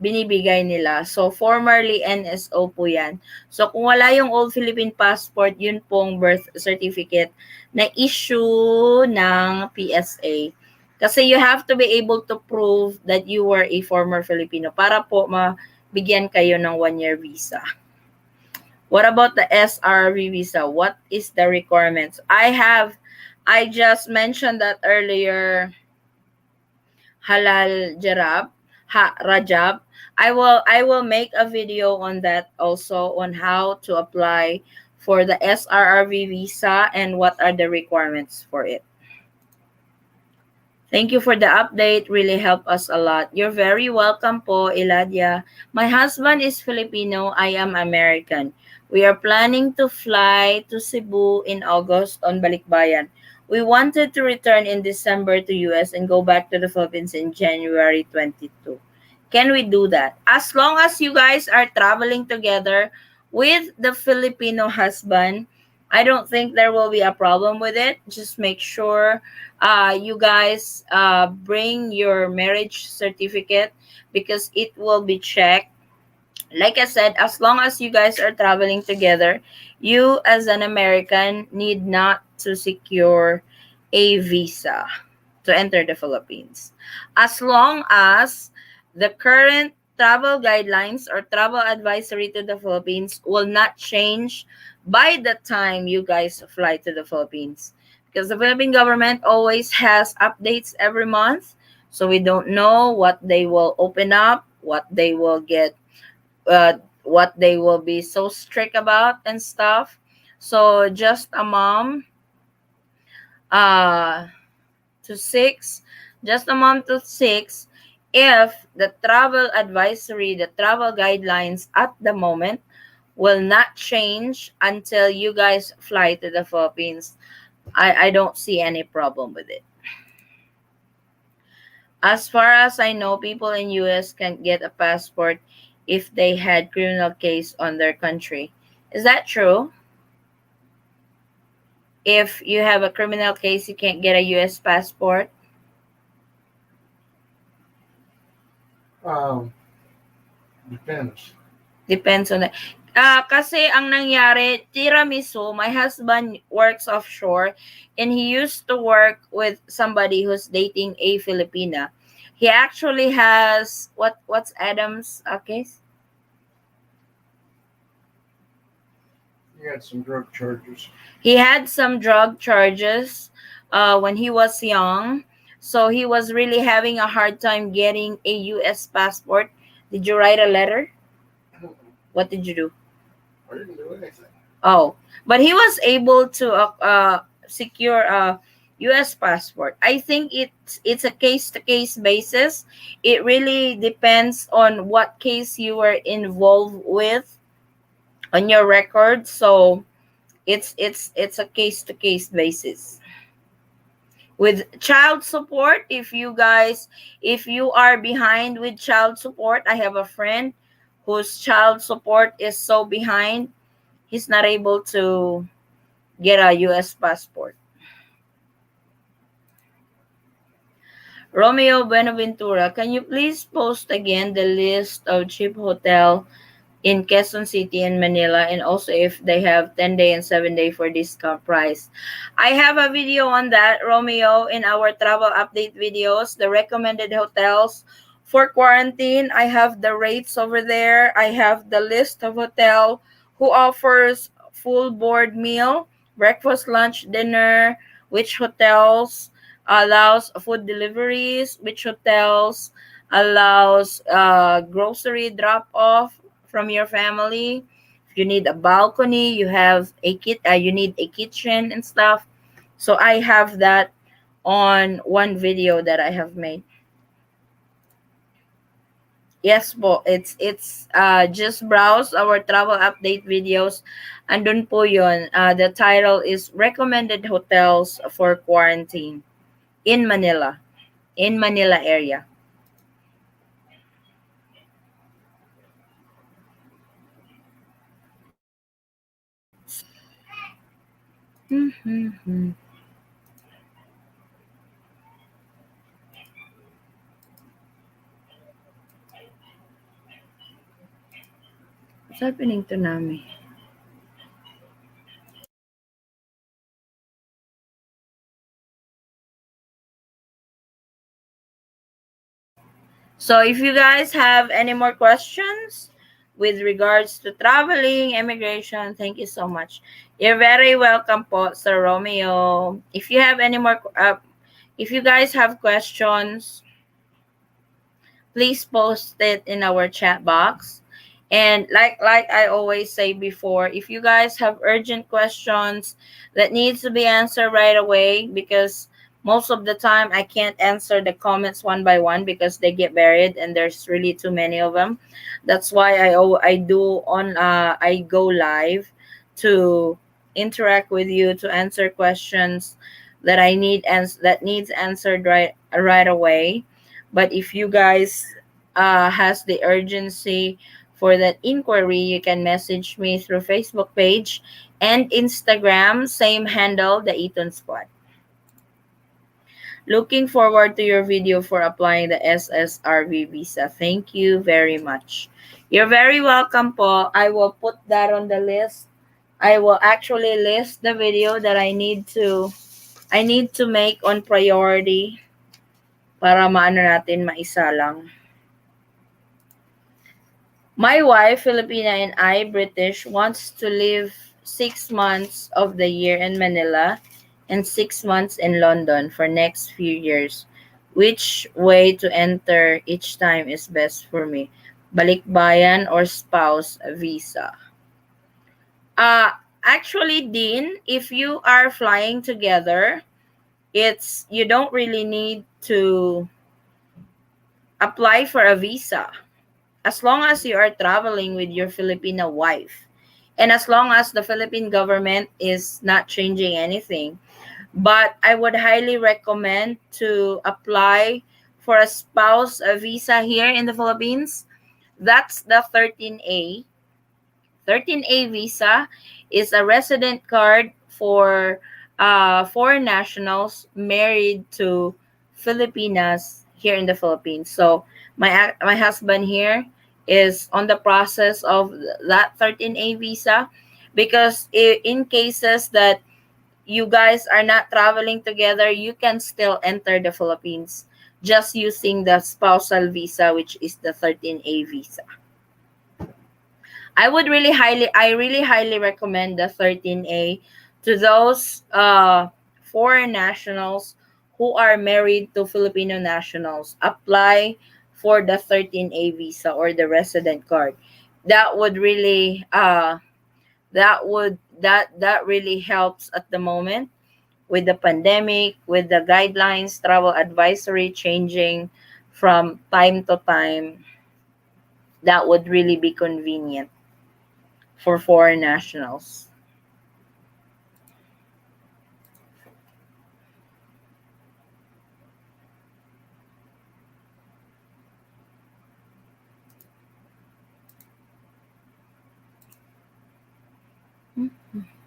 Speaker 1: binibigay nila. So, formerly NSO po yan. So, kung wala yung old Philippine passport, yun pong birth certificate na issue ng PSA. Kasi you have to be able to prove that you were a former Filipino para po mabigyan kayo ng 1-year visa. What about the SRRV visa? What is the requirements? I just mentioned that earlier, halal Rajab. I will make a video on that also on how to apply for the SRRV visa and what are the requirements for it. Thank you for the update. Really helped us a lot. You're very welcome po, Eladia. My husband is Filipino. I am American. We are planning to fly to Cebu in August on Balikbayan. We wanted to return in December to US and go back to the Philippines in January 22. Can we do that? As long as you guys are traveling together with the Filipino husband, I don't think there will be a problem with it. Just make sure you guys bring your marriage certificate because it will be checked. Like I said, as long as you guys are traveling together, you as an American need not to secure a visa to enter the Philippines. As long as the current travel guidelines or travel advisory to the Philippines will not change by the time you guys fly to the Philippines. Because the Philippine government always has updates every month. So we don't know what they will open up, what they will get, what they will be so strict about and stuff. So just a mom to 6, just a mom to 6, if the travel advisory, the travel guidelines at the moment will not change until you guys fly to the Philippines, I don't see any problem with it. As far as I know, people in US can get a passport if they had criminal case on their country. Is that true? If you have a criminal case, you can't get a US passport?
Speaker 2: Depends.
Speaker 1: Depends on that. Kasi ang nangyari, tiramisu, my husband works offshore and he used to work with somebody who's dating a Filipina. He actually has, what's Adam's case?
Speaker 2: He had some drug charges.
Speaker 1: He had some drug charges when he was young. So he was really having a hard time getting a US passport. Did you write a letter? What did you do?
Speaker 2: I didn't do anything.
Speaker 1: Oh, but he was able to secure a US passport. I think it's a case to case basis. It really depends on what case you were involved with on your record. So it's a case to case basis. With child support, if you are behind with child support, I have a friend whose child support is so behind, he's not able to get a US passport. Romeo Buenaventura, can you please post again the list of cheap hotel in Quezon City and Manila, and also if they have 10-day and 7-day for discount price? I have a video on that, Romeo, in our travel update videos, the recommended hotels for quarantine. I have the rates over there. I have the list of hotel who offers full board meal, breakfast, lunch, dinner, which hotels allows food deliveries, which hotels allows grocery drop off from your family. If you need a balcony, you have a you need a kitchen and stuff. So I have that on one video that I have made. Yes po, it's just browse our travel update videos. Andun po 'yon. The title is Recommended Hotels for Quarantine in Manila, in Manila area. Mm-hmm. What's happening to Nami? So if you guys have any more questions with regards to traveling, immigration, thank you so much. You're very welcome po, Sir Romeo. If you have any more, if you guys have questions, please post it in our chat box. And like I always say before, if you guys have urgent questions that needs to be answered right away, because most of the time I can't answer the comments one by one because they get buried and there's really too many of them. That's why I do on I go live to interact with you, to answer questions that I need and that needs answered right away. But if you guys has the urgency for that inquiry, you can message me through Facebook page and Instagram, same handle, the Eton Squad. Looking forward to your video for applying the SSRV visa. Thank you very much. You're very welcome po. I will put that on the list. I will actually list the video that I need to make on priority para maano natin maisalang. My wife, Filipina, and I, British, wants to live 6 months of the year in Manila and 6 months in London for next few years. Which way to enter each time is best for me? Balikbayan or spouse visa? Uh, Actually, Dean, if you are flying together, it's you don't really need to apply for a visa as long as you are traveling with your Filipino wife. And as long as the Philippine government is not changing anything. But I would highly recommend to apply for a spouse visa here in the Philippines. That's the 13A. 13A visa is a resident card for foreign nationals married to Filipinas here in the Philippines. So my husband here is on the process of that 13A visa because in cases that you guys are not traveling together, you can still enter the Philippines just using the spousal visa, which is the 13A visa. I really highly recommend the 13A to those foreign nationals who are married to Filipino nationals. Apply for the 13A visa or the resident card. That would really that really helps at the moment with the pandemic, with the guidelines, travel advisory changing from time to time. That would really be convenient for foreign nationals.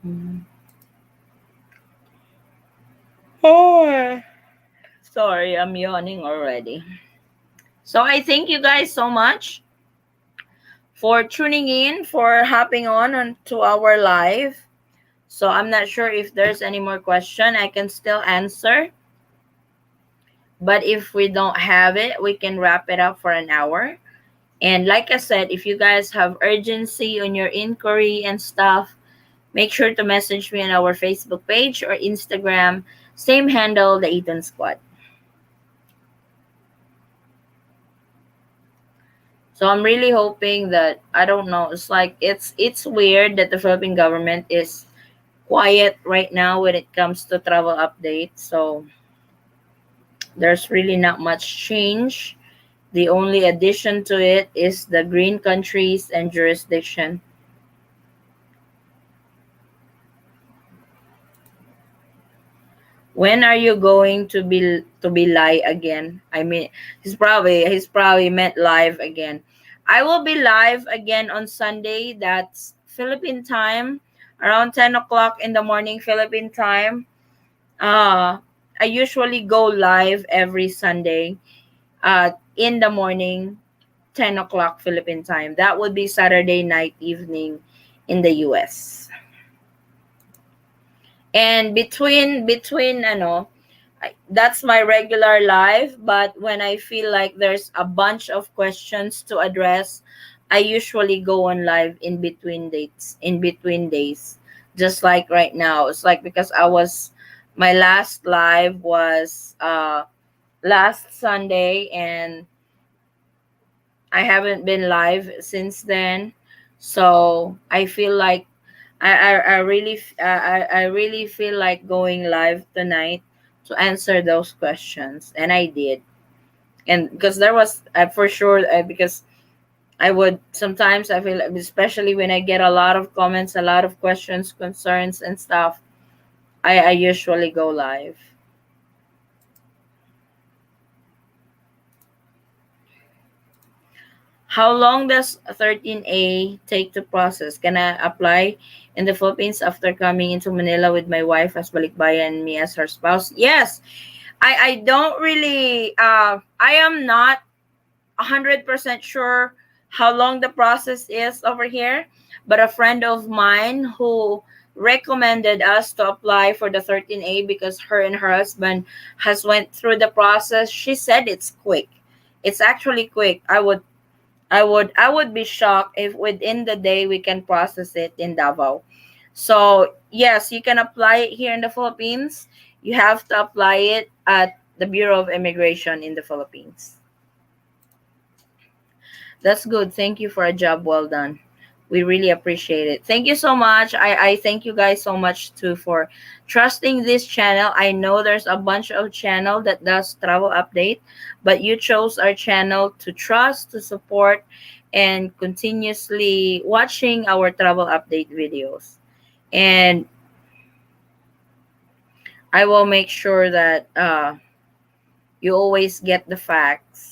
Speaker 1: Mhm. Oh, sorry, I'm yawning already. So I thank you guys so much for tuning in, for hopping on to our live. So I'm not sure if there's any more question I can still answer. But if we don't have it, we can wrap it up for an hour. And like I said, if you guys have urgency on your inquiry and stuff, make sure to message me on our Facebook page or Instagram. Same handle, the Eton Squad. So I'm really hoping that, I don't know, it's like it's weird that the Philippine government is quiet right now when it comes to travel updates. So there's really not much change. The only addition to it is the green countries and jurisdiction. When are you going to be live again? I mean, he's probably meant live again. I will be live again on Sunday. That's Philippine time, around 10 o'clock in the morning Philippine time. I usually go live every Sunday. In the morning, 10 o'clock Philippine time. That would be Saturday night evening in the US. And between that's my regular life, but when I feel like there's a bunch of questions to address, I usually go on live in between days, just like right now. It's like because my last live was last Sunday, and I haven't been live since then. So I feel like I really feel like going live tonight to answer those questions, and I did. And because there was for sure, because I would sometimes, I feel, especially when I get a lot of comments, a lot of questions, concerns, and stuff, I usually go live. How long does 13A take to process? Can I apply in the Philippines after coming into Manila with my wife as Balikbayan and me as her spouse? Yes. I don't really I am not 100% sure how long the process is over here, but a friend of mine who recommended us to apply for the 13A because her and her husband has went through the process, she said it's quick. It's actually quick. I would be shocked if within the day we can process it in Davao. So yes, you can apply it here in the Philippines. You have to apply it at the Bureau of Immigration in the Philippines. That's good. Thank you for a job well done. We really appreciate it. Thank you so much. I thank you guys so much too for trusting this channel. I know there's a bunch of channel that does travel update, but you chose our channel to trust, to support, and continuously watching our travel update videos. And I will make sure that you always get the facts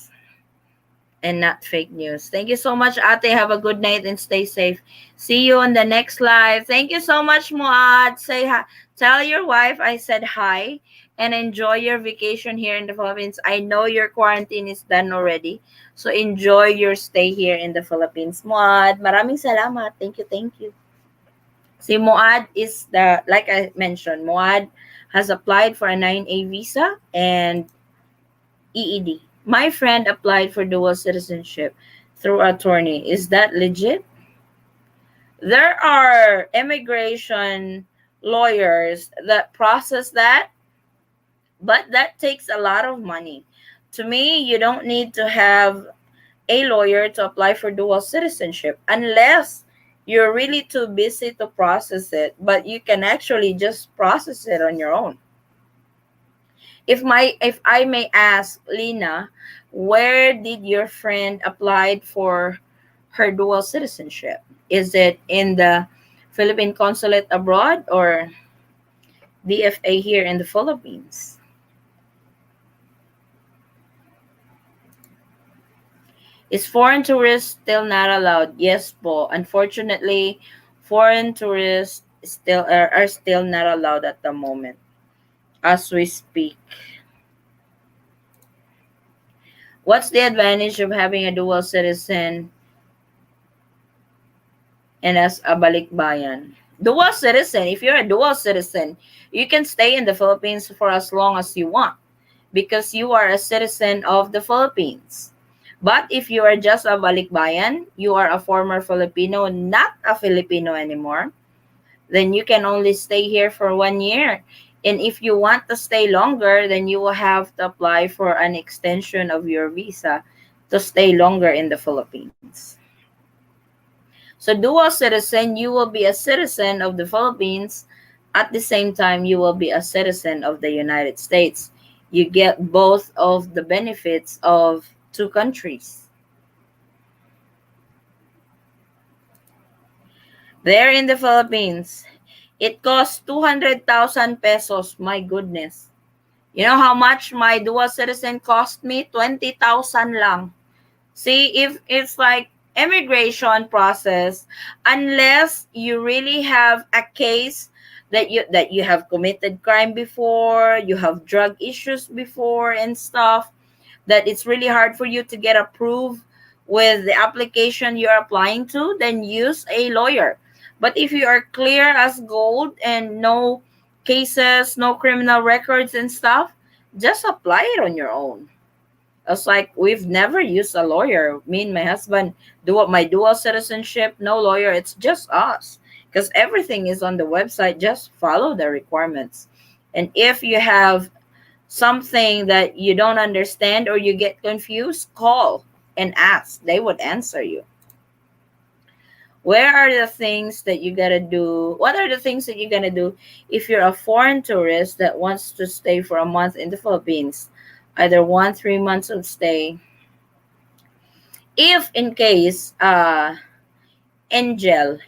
Speaker 1: and not fake news. Thank you so much, Ate. Have a good night and stay safe. See you on the next live. Thank you so much, Muad. Say hi. Tell your wife I said hi and enjoy your vacation here in the Philippines. I know your quarantine is done already. So enjoy your stay here in the Philippines. Muad, maraming salamat. Thank you, thank you. Si Muad is like I mentioned, Muad has applied for a 9A visa and EED. My friend applied for dual citizenship through attorney. Is that legit? There are immigration lawyers that process that, but that takes a lot of money. To me, you don't need to have a lawyer to apply for dual citizenship unless you're really too busy to process it, but you can actually just process it on your own. If I may ask, Lina, where did your friend apply for her dual citizenship? Is it in the Philippine consulate abroad or DFA here in the Philippines? Is foreign tourists still not allowed? Yes po. Unfortunately, foreign tourists are still not allowed at the moment as we speak. What's the advantage of having a dual citizen and as a balikbayan? Dual citizen, if you're a dual citizen, you can stay in the Philippines for as long as you want because you are a citizen of the Philippines. But if you are just a balikbayan, you are a former Filipino, not a Filipino anymore, then you can only stay here for 1 year. And if you want to stay longer, then you will have to apply for an extension of your visa to stay longer in the Philippines. So dual citizen, you will be a citizen of the Philippines. At the same time, you will be a citizen of the United States. You get both of the benefits of two countries. There in the Philippines, it costs 200,000 pesos. My goodness. You know how much my dual citizen cost me? 20,000 lang. See, if it's like immigration process, unless you really have a case that you have committed crime before, you have drug issues before and stuff, that it's really hard for you to get approved with the application you're applying to, then use a lawyer. But if you are clear as gold and no cases, no criminal records and stuff, just apply it on your own. It's like we've never used a lawyer. Me and my husband do my dual citizenship, no lawyer. It's just us because everything is on the website. Just follow the requirements. And if you have something that you don't understand or you get confused, call and ask. They would answer you. Where are the things that you gotta do? What are the things that you're gonna do if you're a foreign tourist that wants to stay for a month in the Philippines? Either 1 3 months of stay. If in case Angel.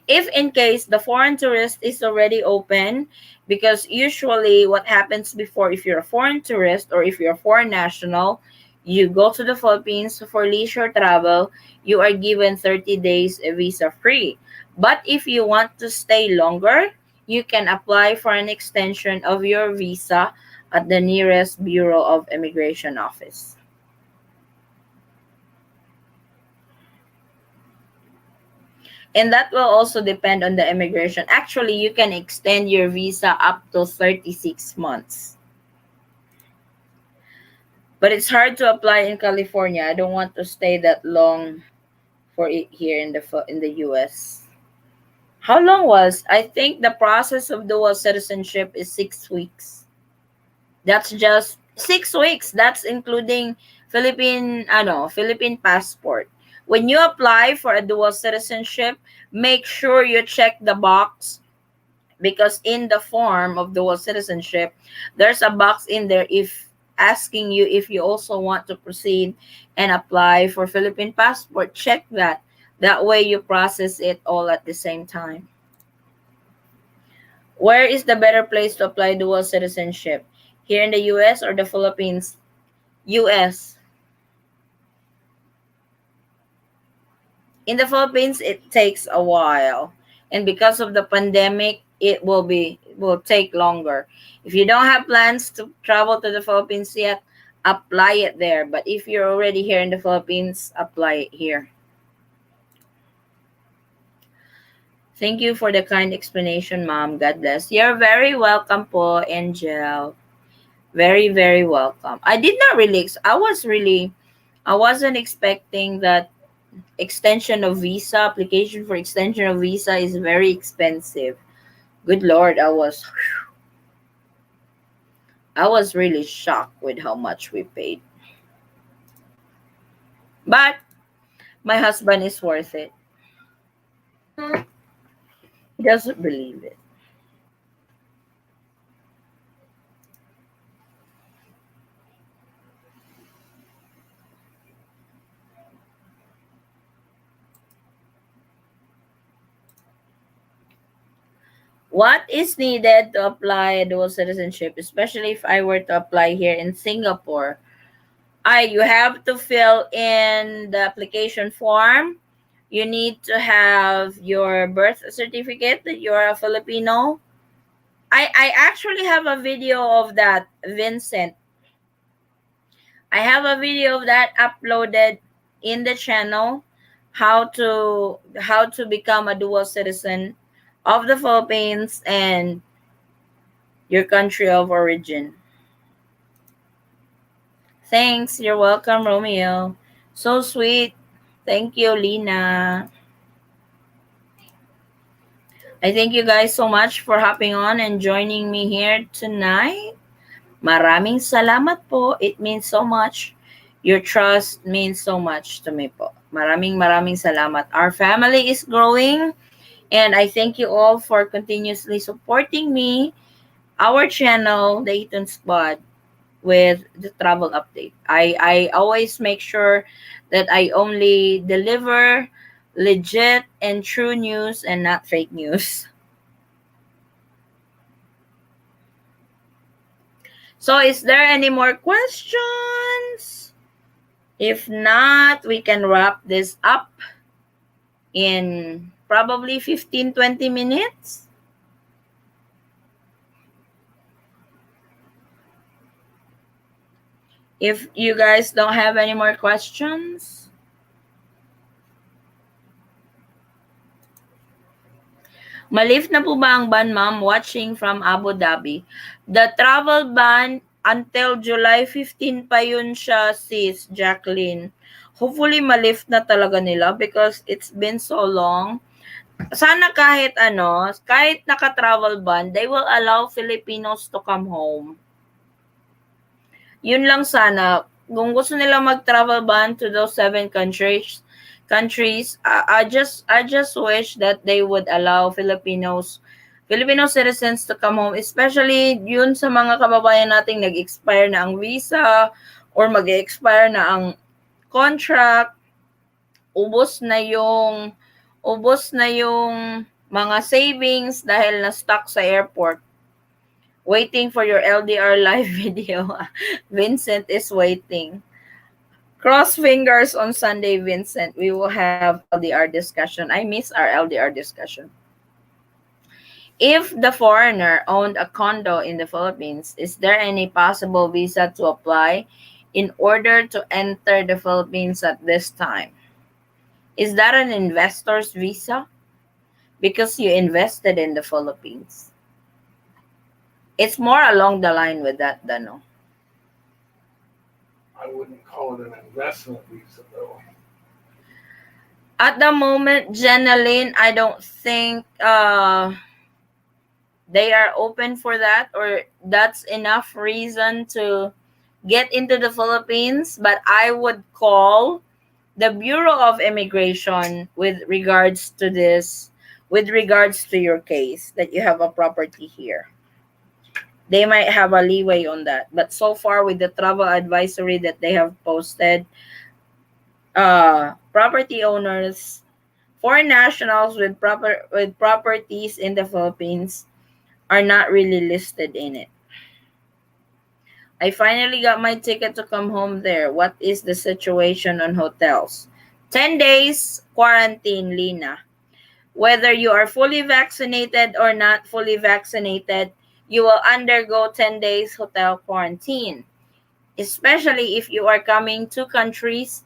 Speaker 1: If in case the foreign tourist is already open, because usually what happens before, if you're a foreign tourist or if you're a foreign national, you go to the Philippines for leisure travel, you are given 30 days visa free. But if you want to stay longer, you can apply for an extension of your visa at the nearest Bureau of Immigration office. And that will also depend on the immigration. Actually, you can extend your visa up to 36 months. But it's hard to apply in California. I don't want to stay that long for it here in the US. How long was? I think the process of dual citizenship is 6 weeks. That's just 6 weeks. That's including Philippine passport. When you apply for a dual citizenship, make sure you check the box, because in the form of dual citizenship, there's a box in there if asking you if you also want to proceed and apply for Philippine passport. Check that. That way you process it all at the same time. Where is the better place to apply dual citizenship? Here in the US or the Philippines? US. In the Philippines, it takes a while. And because of the pandemic, it will take longer. If you don't have plans to travel to the Philippines yet, apply it there. But if you're already here in the Philippines, apply it here. Thank you for the kind explanation, Mom. God bless. You're very welcome po, Angel. Very, very welcome. I did not really, I wasn't expecting that extension of visa, application for extension of visa is very expensive. Good Lord, I was really shocked with how much we paid. But my husband is worth it. He doesn't believe it. What is needed to apply dual citizenship, especially if I were to apply here in Singapore? You have to fill in the application form. You need to have your birth certificate that you're a Filipino. I actually have a video of that, Vincent. I have a video of that uploaded in the channel, how to become a dual citizen of the Philippines and your country of origin. Thanks. You're welcome, Romeo. So sweet. Thank you, Lina. I thank you guys so much for hopping on and joining me here tonight. Maraming salamat po. It means so much. Your trust means so much to me po. Maraming maraming salamat. Our family is growing and I thank you all for continuously supporting me, our channel, the Eaton Squad, with the travel update. I always make sure that I only deliver legit and true news and not fake news. So is there any more questions? If not, we can wrap this up in probably 15-20 minutes. If you guys don't have any more questions. Malift na po ba ang ban, ma'am, watching from Abu Dhabi? The travel ban until July 15 pa yun siya, sis Jacqueline. Hopefully, malift na talaga nila because it's been so long. Sana kahit naka-travel ban, they will allow Filipinos to come home. Yun lang sana. Kung gusto nila mag-travel ban to those 7 countries, I just wish that they would allow Filipino citizens to come home, especially yun sa mga kababayan nating nag-expire na ang visa or mag-expire na ang contract, ubos na yung mga savings dahil na stuck sa airport. Waiting for your LDR live video. Vincent is waiting. Cross fingers on Sunday, Vincent. We will have LDR discussion. I miss our LDR discussion. If the foreigner owned a condo in the Philippines, is there any possible visa to apply in order to enter the Philippines at this time? Is that an investor's visa? Because you invested in the Philippines. It's more along the line with that, Dano.
Speaker 2: I wouldn't call it an investment visa, though.
Speaker 1: At the moment, Jenaline, I don't think they are open for that or that's enough reason to get into the Philippines. But I would call the Bureau of Immigration with regards to your case that you have a property here. They might have a leeway on that. But so far with the travel advisory that they have posted, property owners, foreign nationals with properties in the Philippines are not really listed in it. I finally got my ticket to come home there. What is the situation on hotels? 10 days quarantine, Lina. Whether you are fully vaccinated or not fully vaccinated, you will undergo 10 days hotel quarantine. Especially if you are coming to countries,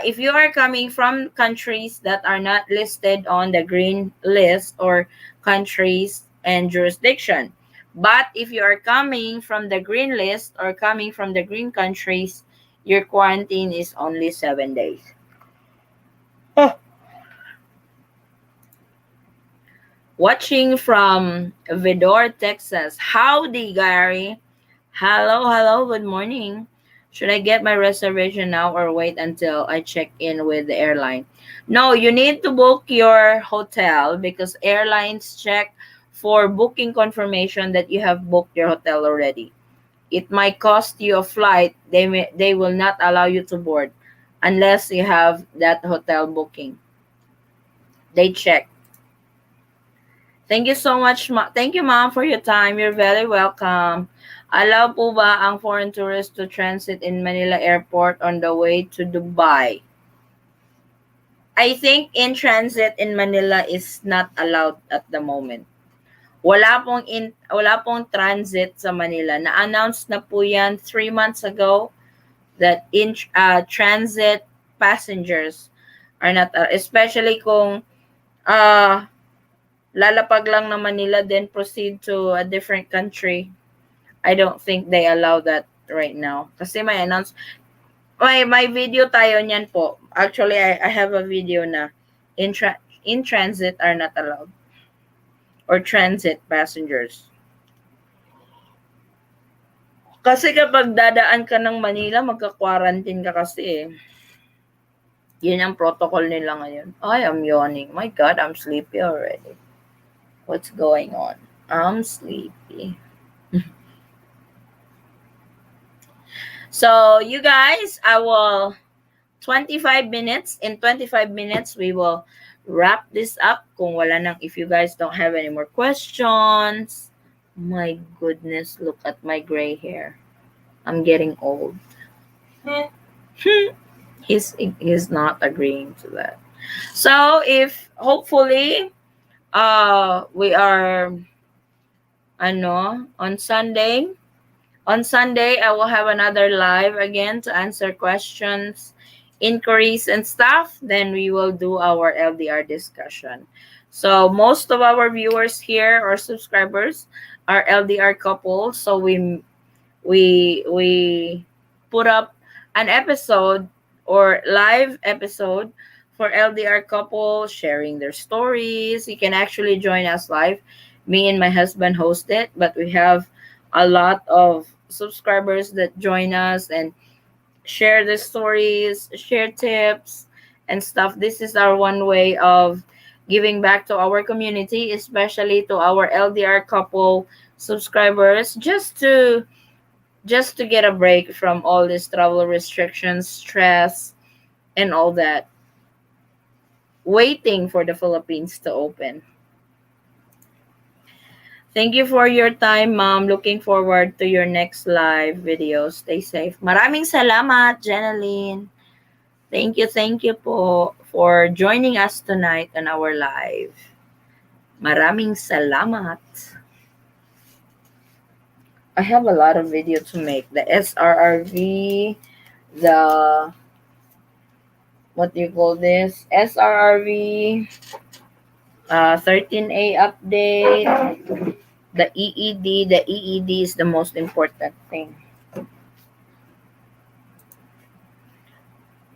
Speaker 1: if you are coming from countries that are not listed on the green list or countries and jurisdiction. But if you are coming from the green list or coming from the green countries, your quarantine is only 7 days. Watching from Vidor, Texas. Howdy, Gary. Hello, good morning. Should I get my reservation now or wait until I check in with the airline? No, you need to book your hotel because airlines check for booking confirmation that you have booked your hotel already. It might cost you a flight. They will not allow you to board unless you have that hotel booking. They check. Thank you so much. Thank you, ma'am, for your time. You're very welcome. Allow po ba ang foreign tourists to transit in Manila Airport on the way to Dubai? I think in transit in Manila is not allowed at the moment. Wala pong transit sa Manila. Na-announce na po yan 3 months ago that in transit passengers are not, especially kung lalapag lang ng Manila then proceed to a different country. I don't think they allow that right now. Kasi may announce, may video tayo niyan po. Actually, I have a video na in transit are not allowed. Or transit passengers. Kasi kapag dadaan ka ng Manila, magka-quarantine ka kasi eh. Yun ang protocol nila ngayon. I am yawning. My God, I'm sleepy already. What's going on? I'm sleepy. So, you guys, I will 25 minutes. In 25 minutes, we will wrap this up. Kung wala nang, if you guys don't have any more questions. My goodness, look at my gray hair. I'm getting old. He's not agreeing to that. So, if hopefully we are on Sunday. On Sunday, I will have another live again to answer questions, inquiries, and stuff. Then we will do our LDR discussion. So most of our viewers here or subscribers are LDR couples. So we put up an episode or live episode for LDR couples sharing their stories. You can actually join us live. Me and my husband host it, but we have a lot of subscribers that join us and share the stories, share tips and stuff. This is our one way of giving back to our community, especially to our LDR couple subscribers, just to get a break from all these travel restrictions, stress, and all that, waiting for the Philippines to open. Thank you for your time, Mom. Looking forward to your next live video. Stay safe. Maraming salamat, Jeneline. Thank you po for joining us tonight on our live. Maraming salamat. I have a lot of video to make. The SRRV, the what do you call this? SRRV, 13A update, the EED. The EED is the most important thing.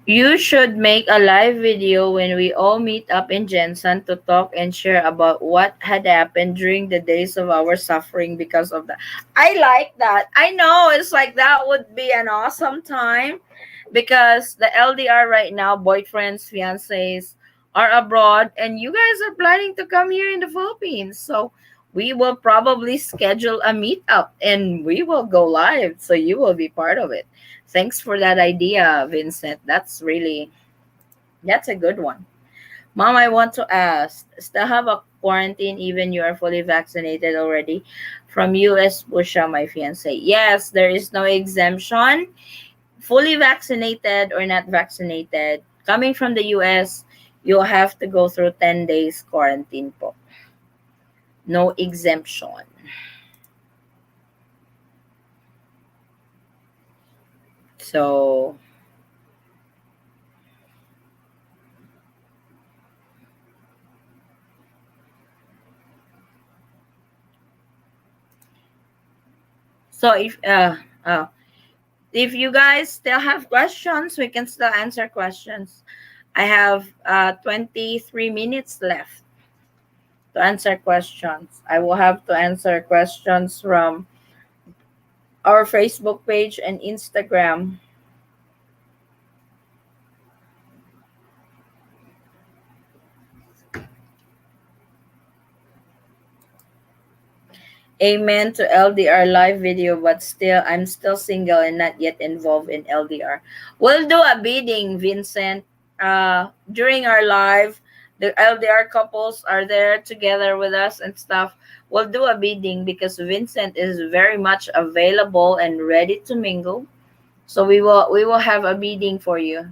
Speaker 1: You should make a live video when we all meet up in Jensen to talk and share about what had happened during the days of our suffering because of that. I like that. I know it's like that would be an awesome time because the LDR right now, boyfriends, fiancés, are abroad and you guys are planning to come here in the Philippines. So we will probably schedule a meetup and we will go live. So you will be part of it. Thanks for that idea, Vincent. That's a good one. Mom, I want to ask, still have a quarantine even you are fully vaccinated already? From US Busha, my fiance. Yes, there is no exemption. Fully vaccinated or not vaccinated, coming from the US, you'll have to go through 10 days quarantine po. No exemption. So, so if you guys still have questions, we can still answer questions. I have 23 minutes left to answer questions. I will have to answer questions from our Facebook page and Instagram. Amen to LDR live video, but still, I'm still single and not yet involved in LDR. We'll do a bidding, Vincent. During our live, the LDR couples are there together with us and stuff. We'll do a bidding because Vincent is very much available and ready to mingle. So we will have a bidding for you.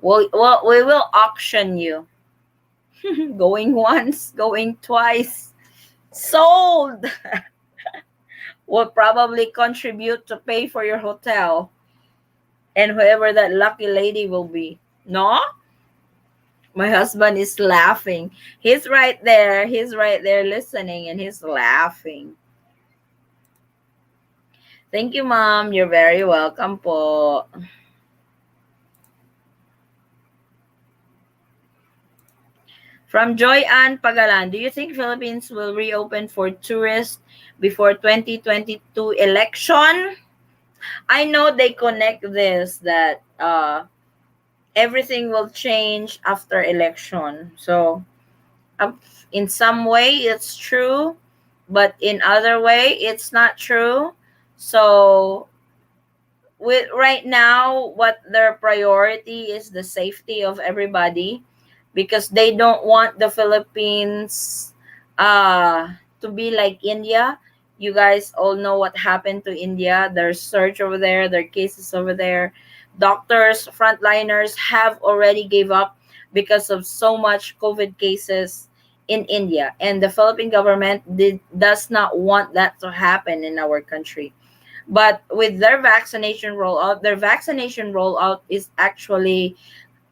Speaker 1: We will auction you. Going once, going twice. Sold. Will probably contribute to pay for your hotel and whoever that lucky lady will be. No? My husband is laughing. He's right there. He's right there listening and he's laughing. Thank you, Mom. You're very welcome po. From Joy Ann Pagalan, do you think Philippines will reopen for tourists before 2022 election? I know they connect this that everything will change after election. So uh, in some way it's true, but in other way it's not true. So with right now, what their priority is the safety of everybody, because they don't want the Philippines to be like India. You guys all know what happened to India. There's surge over there, there are cases over there. Doctors, frontliners have already gave up because of so much COVID cases in India. And the Philippine government does not want that to happen in our country. But with their vaccination rollout is actually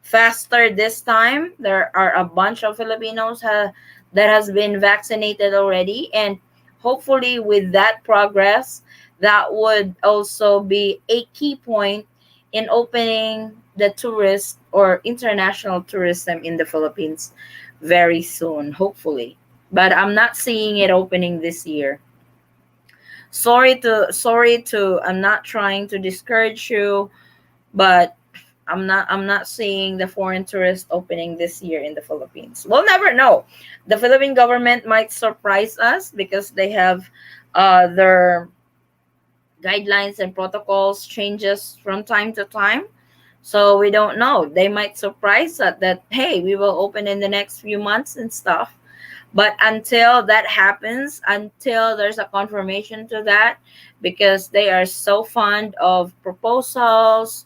Speaker 1: faster this time. There are a bunch of Filipinos that has been vaccinated already, and hopefully with that progress, that would also be a key point in opening the tourist or international tourism in the Philippines very soon, hopefully. But I'm not seeing it opening this year. Sorry to I'm not trying to discourage you, but I'm not seeing the foreign tourist opening this year in the Philippines. We'll never know. The Philippine government might surprise us because they have their guidelines and protocols changes from time to time. So we don't know. They might surprise us that hey, we will open in the next few months and stuff. But until that happens, until there's a confirmation to that, because they are so fond of proposals,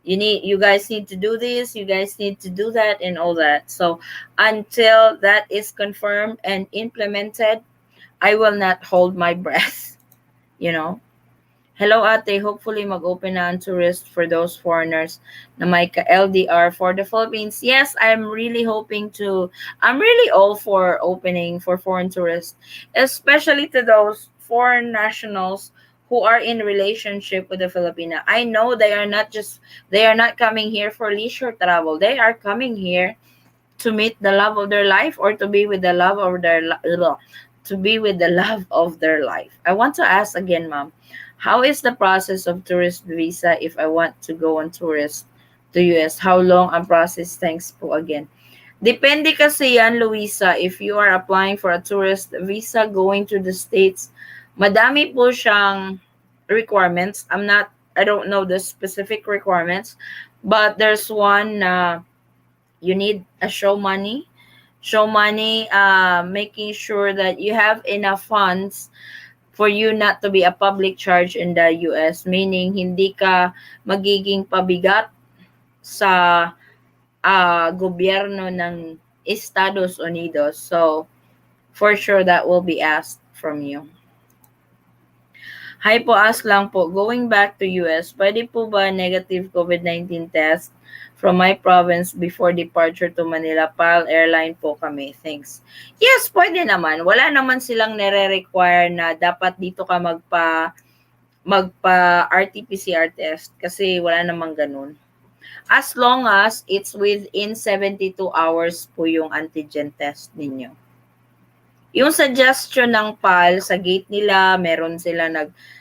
Speaker 1: you guys need to do this, you guys need to do that, and all that. So until that is confirmed and implemented, I will not hold my breath. you know Hello ate, hopefully mag-open na ang tourist for those foreigners na may ka-LDR for the Philippines. Yes, I'm really all for opening for foreign tourists, especially to those foreign nationals who are in relationship with the Filipina. I know they are not coming here for leisure travel. They are coming here to meet the love of their life, or to be with the love of to be with the love of their life. I want to ask again, ma'am, how is the process of tourist visa if I want to go on tourist to US? How long ang process? Thanks po again. Depende kasi yan, Luisa, if you are applying for a tourist visa going to the States, madami po siyang requirements. I don't know the specific requirements, but there's one na you need a show money, making sure that you have enough funds for you not to be a public charge in the US, meaning hindi ka magiging pabigat sa gobyerno ng Estados Unidos. So, for sure that will be asked from you. Hi po, ask lang po, going back to US, pwede po ba negative COVID-19 test from my province before departure to Manila? PAL airline po kami. Thanks. Yes, pwede naman. Wala naman silang nire-require na dapat dito ka magpa RT-PCR test kasi wala namang ganun. As long as it's within 72 hours po yung antigen test ninyo. Yung suggestion ng PAL sa gate nila, meron sila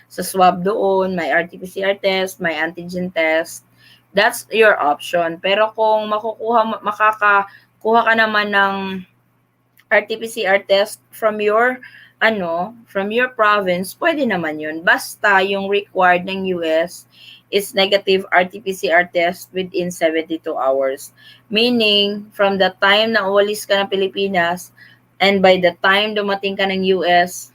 Speaker 1: sa swab doon, may RT-PCR test, may antigen test. That's your option. Pero kung makakakuha ka naman ng RT-PCR test from your province, pwede naman yun. Basta yung required ng US is negative RT-PCR test within 72 hours. Meaning, from the time na uwalis ka ng Pilipinas, and by the time dumating ka ng US,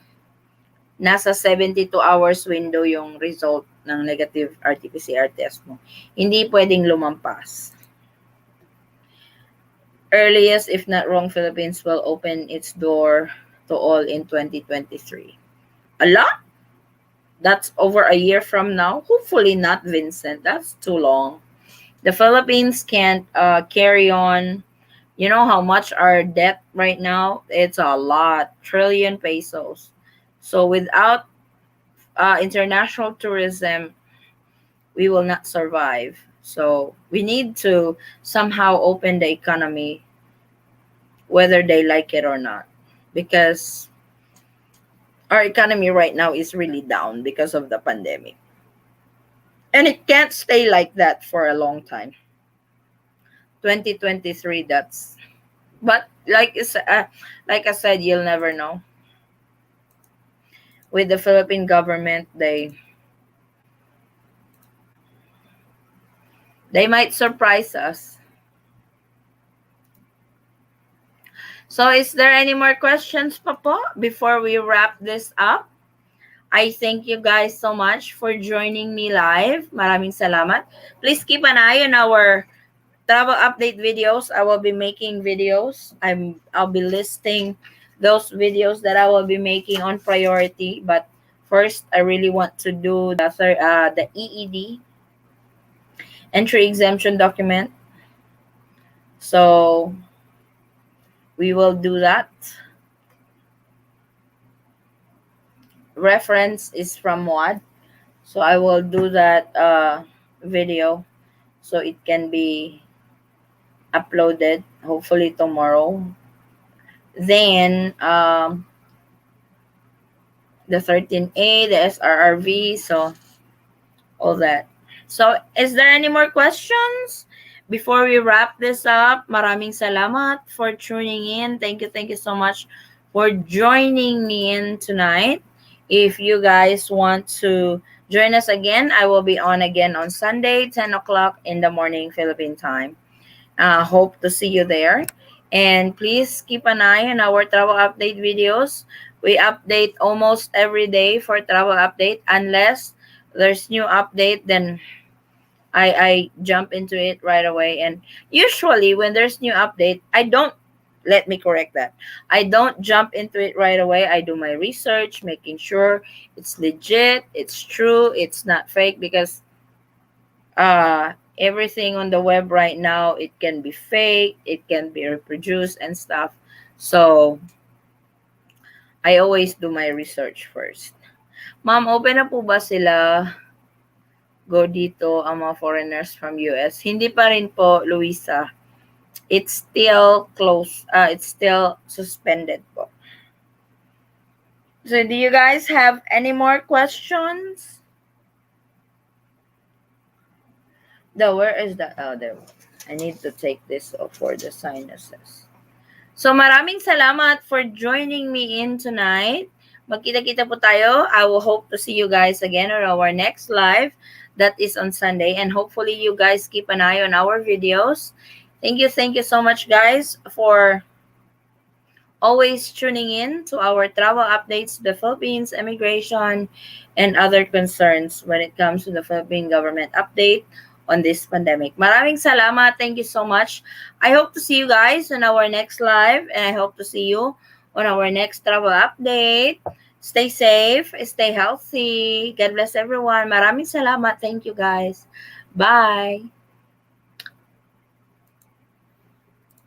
Speaker 1: nasa 72 hours window yung result ng negative RT-PCR test mo. Hindi pwedeng lumampas. Earliest, if not wrong, Philippines will open its door to all in 2023. Ala? That's over a year from now? Hopefully not, Vincent. That's too long. The Philippines can't carry on. You know how much our debt right now? It's a lot. Trillion pesos. So without international tourism, we will not survive. So we need to somehow open the economy, whether they like it or not, because our economy right now is really down because of the pandemic. And it can't stay like that for a long time. 2023, that's, but like I said, you'll never know. With the Philippine government, they might surprise us. So is there any more questions, Papo, before we wrap this up? I thank you guys so much for joining me live. Maraming salamat. Please keep an eye on our travel update videos. I will be making videos. I'll be listing those videos that I will be making on priority. But first, I really want to do the EED, entry exemption document. So we will do that. Reference is from WAD. So I will do that video so it can be uploaded hopefully tomorrow. Then the 13A, the SRRV, so all that. So is there any more questions before we wrap this up? Maraming salamat for tuning in. Thank you so much for joining me in tonight. If you guys want to join us again, I will be on again on Sunday, 10 o'clock in the morning, Philippine time. Hope to see you there. And please keep an eye on our travel update videos. We update almost every day for travel update. Unless there's new update, then I jump into it right away. And usually when there's new update, I don't, let me correct that. I don't jump into it right away. I do my research, making sure it's legit, it's true, it's not fake, because everything on the web right now, it can be fake, it can be reproduced and stuff. So I always do my research first. Ma'am, open na po ba sila go dito ang mga foreigners from US? Hindi pa rin po, Luisa. It's still closed. It's still suspended po. So do you guys have any more questions? Where is that? Oh, there. I need to take this off for the sinuses. So maraming salamat for joining me in tonight. Magkita-kita po tayo. I will hope to see you guys again on our next live. That is on Sunday. And hopefully you guys keep an eye on our videos. Thank you so much, guys, for always tuning in to our travel updates to the Philippines, immigration, and other concerns when it comes to the Philippine government update on this pandemic. Maraming salamat. Thank you so much. I hope to see you guys on our next live, and I hope to see you on our next travel update. Stay safe, stay healthy. God bless everyone. Maraming salamat. Thank you, guys. Bye.